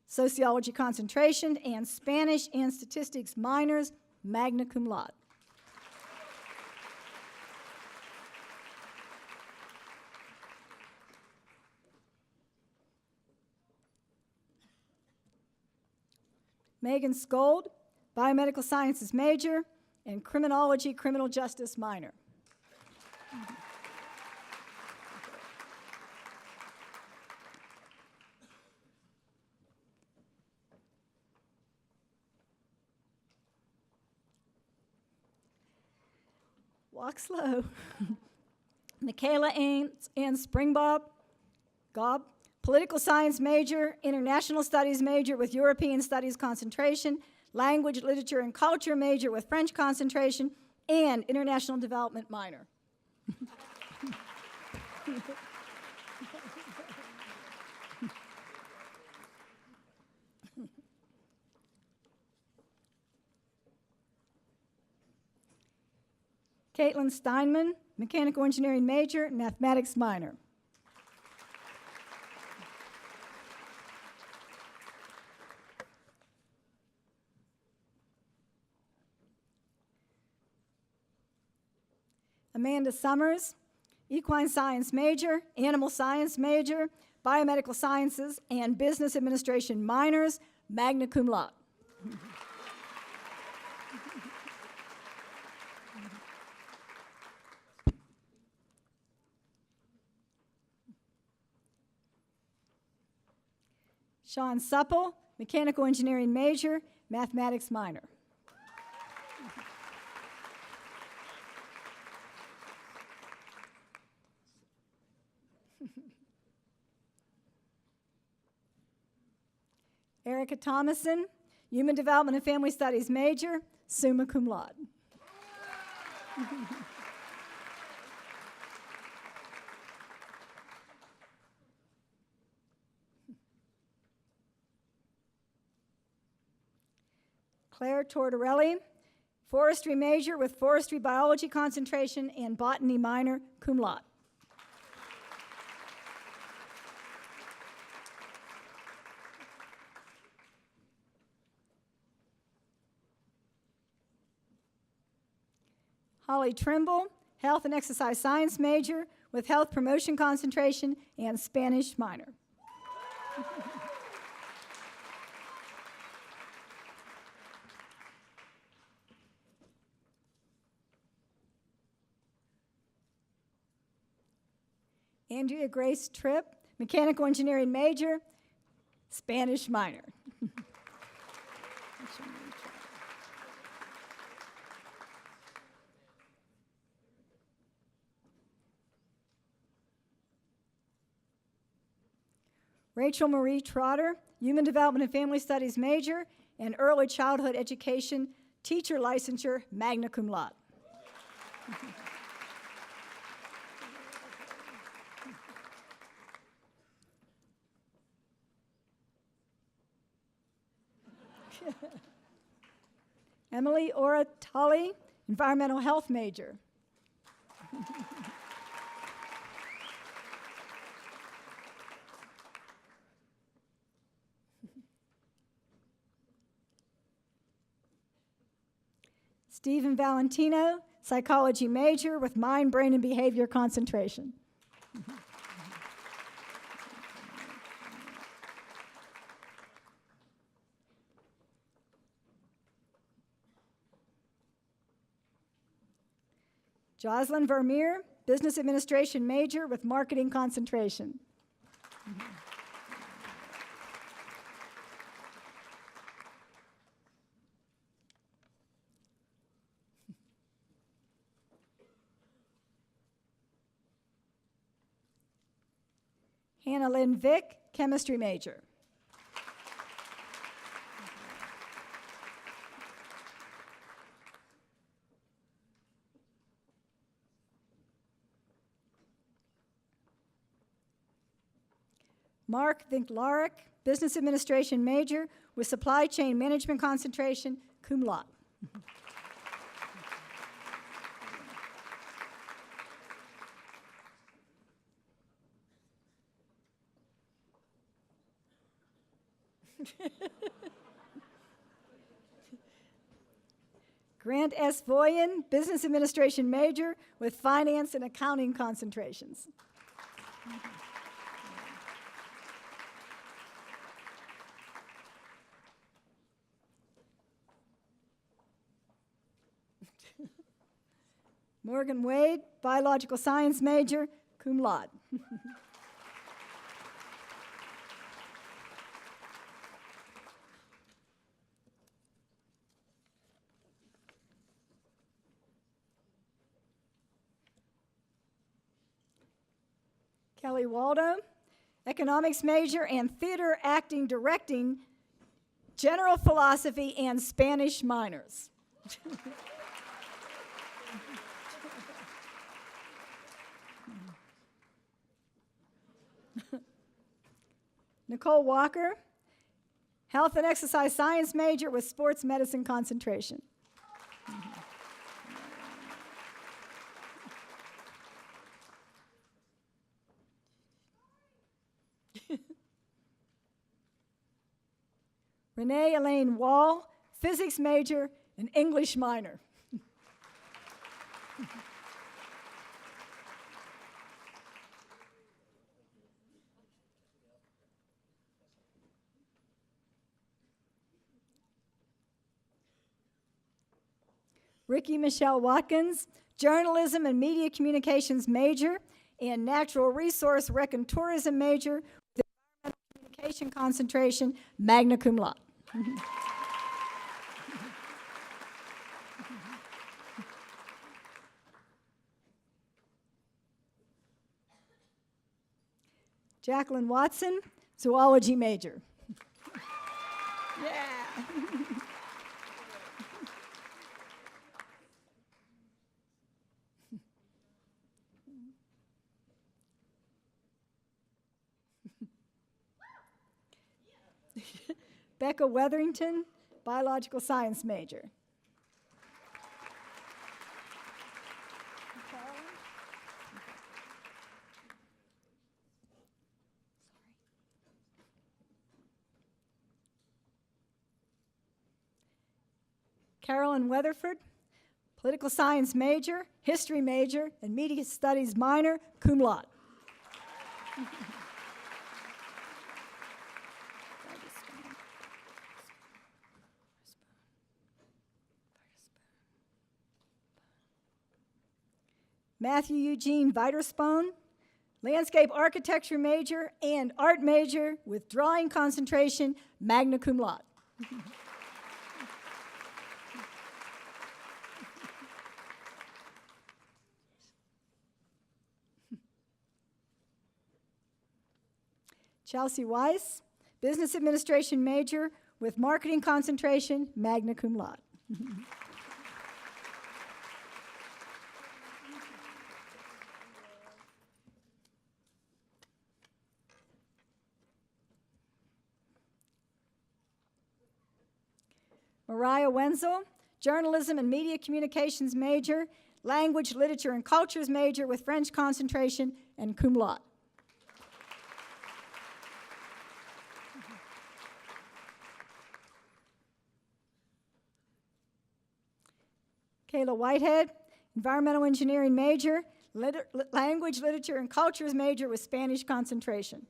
sociology concentration and Spanish and statistics minors, magna cum laude. Megan Skold, biomedical sciences major and criminology, criminal justice minor. Walk slow. Michaela Ann Springbob, Gob, political science major, international studies major with European studies concentration, language, literature, and culture major with French concentration, and international development minor. Caitlin Steinman, mechanical engineering major, mathematics minor. Amanda Summers, equine science major, animal science major, biomedical sciences, and business administration minors, magna cum laude. Sean Supple, mechanical engineering major, mathematics minor. Erica Thomason, Human Development and Family Studies major, summa cum laude. Claire Tortorelli, forestry major with forestry biology concentration and botany minor, cum laude. Holly Trimble, health and exercise science major with health promotion concentration and Spanish minor. Andrea Grace Tripp, mechanical engineering major, Spanish minor. Rachel Marie Trotter, Human Development and Family Studies major and Early Childhood Education teacher licensure, magna cum laude. Emily Ora Tully, Environmental Health major. Stephen Valentino, Psychology major with Mind, Brain, and Behavior concentration. Jocelyn Vermeer, Business Administration major with Marketing concentration. Hannah Lynn Vick, Chemistry major. Mark Vinklarek, Business Administration major with Supply Chain Management concentration, cum laude. Grant S. Voyen, Business Administration major with Finance and Accounting concentrations. Morgan Wade, Biological Science major, cum laude. Kelly Waldo, Economics major and Theater Acting Directing, General Philosophy and Spanish minors. Nicole Walker, Health and Exercise Science major with Sports Medicine concentration. Renee Elaine Wall, Physics major and English minor. Ricky Michelle Watkins, Journalism and Media Communications major and Natural Resource Rec and Tourism major with Environmental Communication concentration, magna cum laude. Jacqueline Watson, Zoology major. Yeah. Becca Weatherington, biological science major. Carolyn Weatherford, political science major, history major, and media studies minor, cum laude. Matthew Eugene Viterspoon, landscape architecture major and art major with drawing concentration, magna cum laude. Chelsea Weiss, business administration major with marketing concentration, magna cum laude. Mariah Wenzel, journalism and media communications major, language, literature, and cultures major with French concentration, and cum laude. Kayla Whitehead, environmental engineering major, language, literature, and cultures major with Spanish concentration.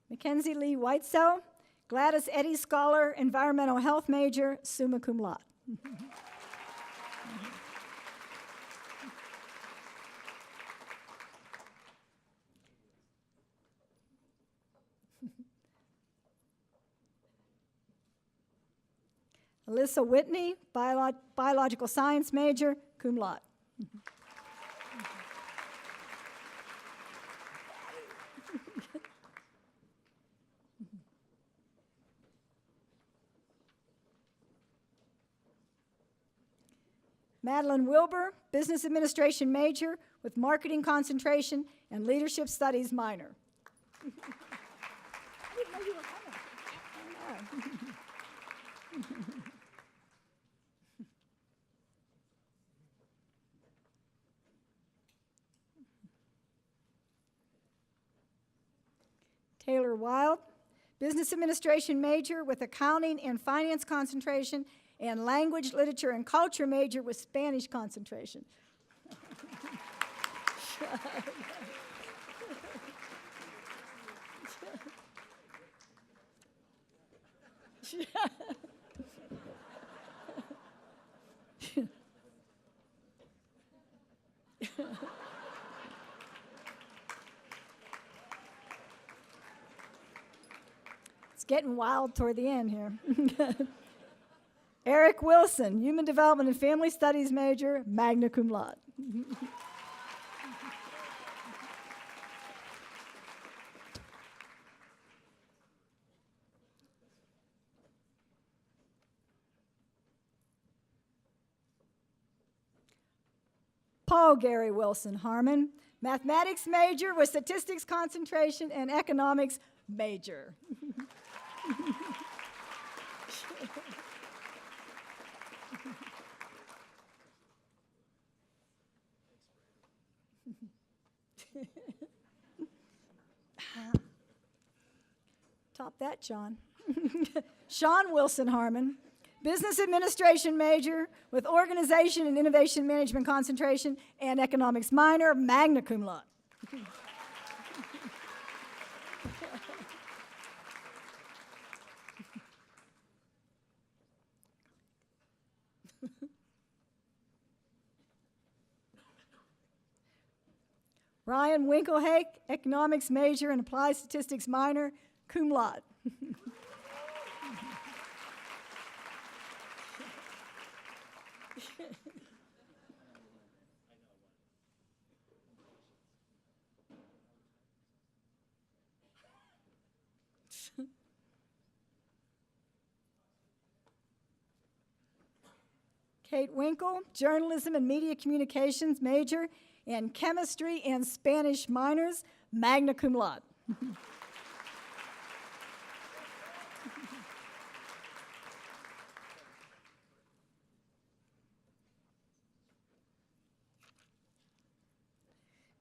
Mackenzie Lee Whitesell, Gladys Eddy Scholar, environmental health major, summa cum laude. Alyssa Whitney, biological science major, cum laude. Madeline Wilbur, business administration major with marketing concentration and leadership studies minor. I didn't know you were coming. I know. Taylor Wild, business administration major with accounting and finance concentration and language, literature, and culture major with Spanish concentration. It's getting wild toward the end here. Eric Wilson, Human Development and Family Studies major, magna cum laude. Paul Gary Wilson Harmon, mathematics major with statistics concentration and economics major. Top that, Sean. Sean Wilson Harmon, business administration major with organization and innovation management concentration and economics minor, magna cum laude. Ryan Winklehake, economics major and applied statistics minor, cum laude. Kate Winkle, journalism and media communications major, and chemistry and Spanish minors, magna cum laude.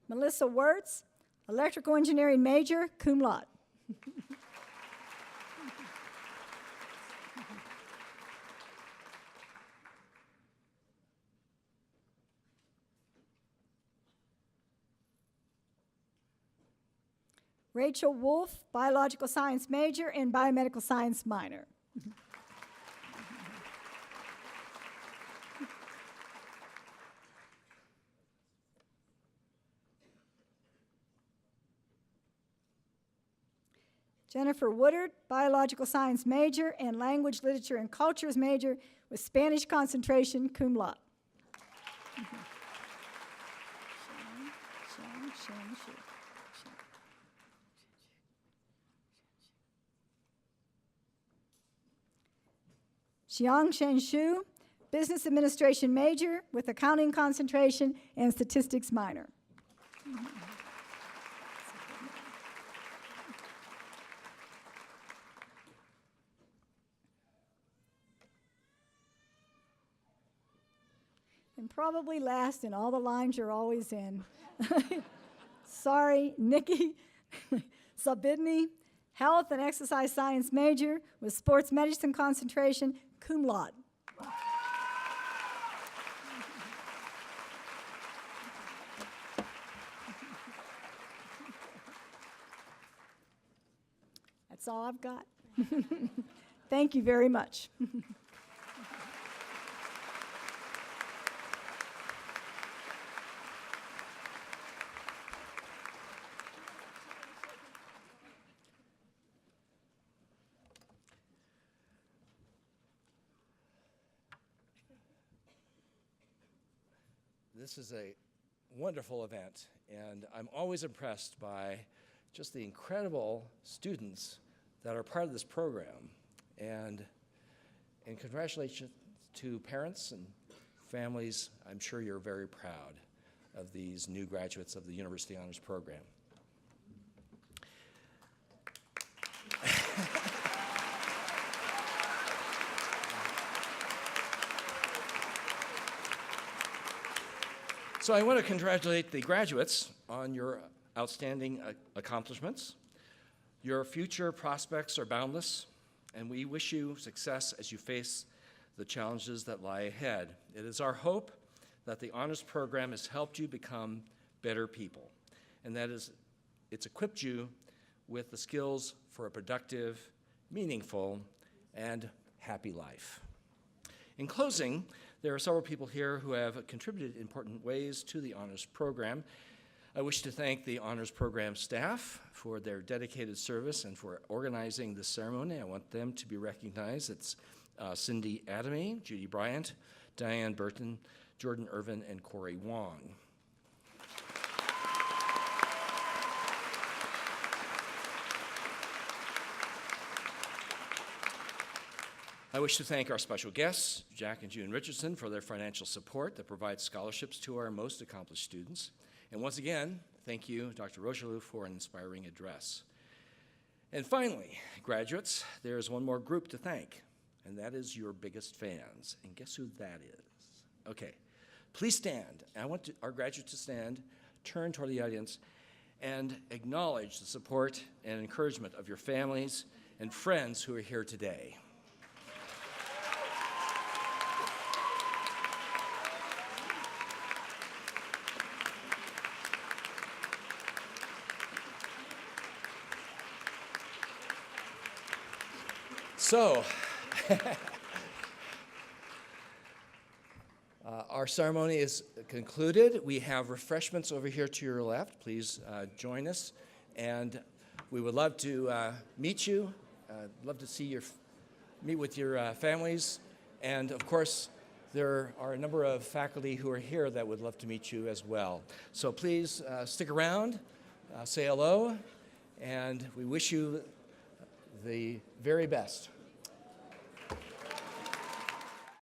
Melissa Wirtz, electrical engineering major, cum laude. Rachel Wolf, biological science major and biomedical science minor. Jennifer Woodard, biological science major and language, literature, and cultures major with Spanish concentration, cum laude. Xiang Shen Shu, business administration major with accounting concentration and statistics minor. And probably last in all the lines you're always in. Sorry, Nikki Sabidny, health and exercise science major with sports medicine concentration, cum laude. That's all I've got. Thank you very much. This is a wonderful event, and I'm always impressed by just the incredible students that are part of this program. And congratulations to parents and families. I'm sure you're very proud of these new graduates of the University Honors Program. So I want to congratulate the graduates on your outstanding accomplishments. Your future prospects are boundless, and we wish you success as you face the challenges that lie ahead. It is our hope that the Honors Program has helped you become better people, and that is, it's equipped you with the skills for a productive, meaningful, and happy life. In closing, there are several people here who have contributed in important ways to the Honors Program. I wish to thank the Honors Program staff for their dedicated service and for organizing this ceremony. I want them to be recognized. It's Cindy Adamy, Judy Bryant, Diane Burton, Jordan Irvin, and Corey Wong. I wish to thank our special guests, Jack and June Richardson, for their financial support that provides scholarships to our most accomplished students. And once again, thank you, Dr. Rocheleau, for an inspiring address. And finally, graduates, there is one more group to thank, and that is your biggest fans. And guess who that is? Okay, please stand. I want our graduates to stand, turn toward the audience, and acknowledge the support and encouragement of your families and friends who are here today. So, our ceremony is concluded. We have refreshments over here to your left. Please join us. And we would love to meet you, love to see meet with your families. And of course, there are a number of faculty who are here that would love to meet you as well. So please stick around, say hello, and we wish you the very best.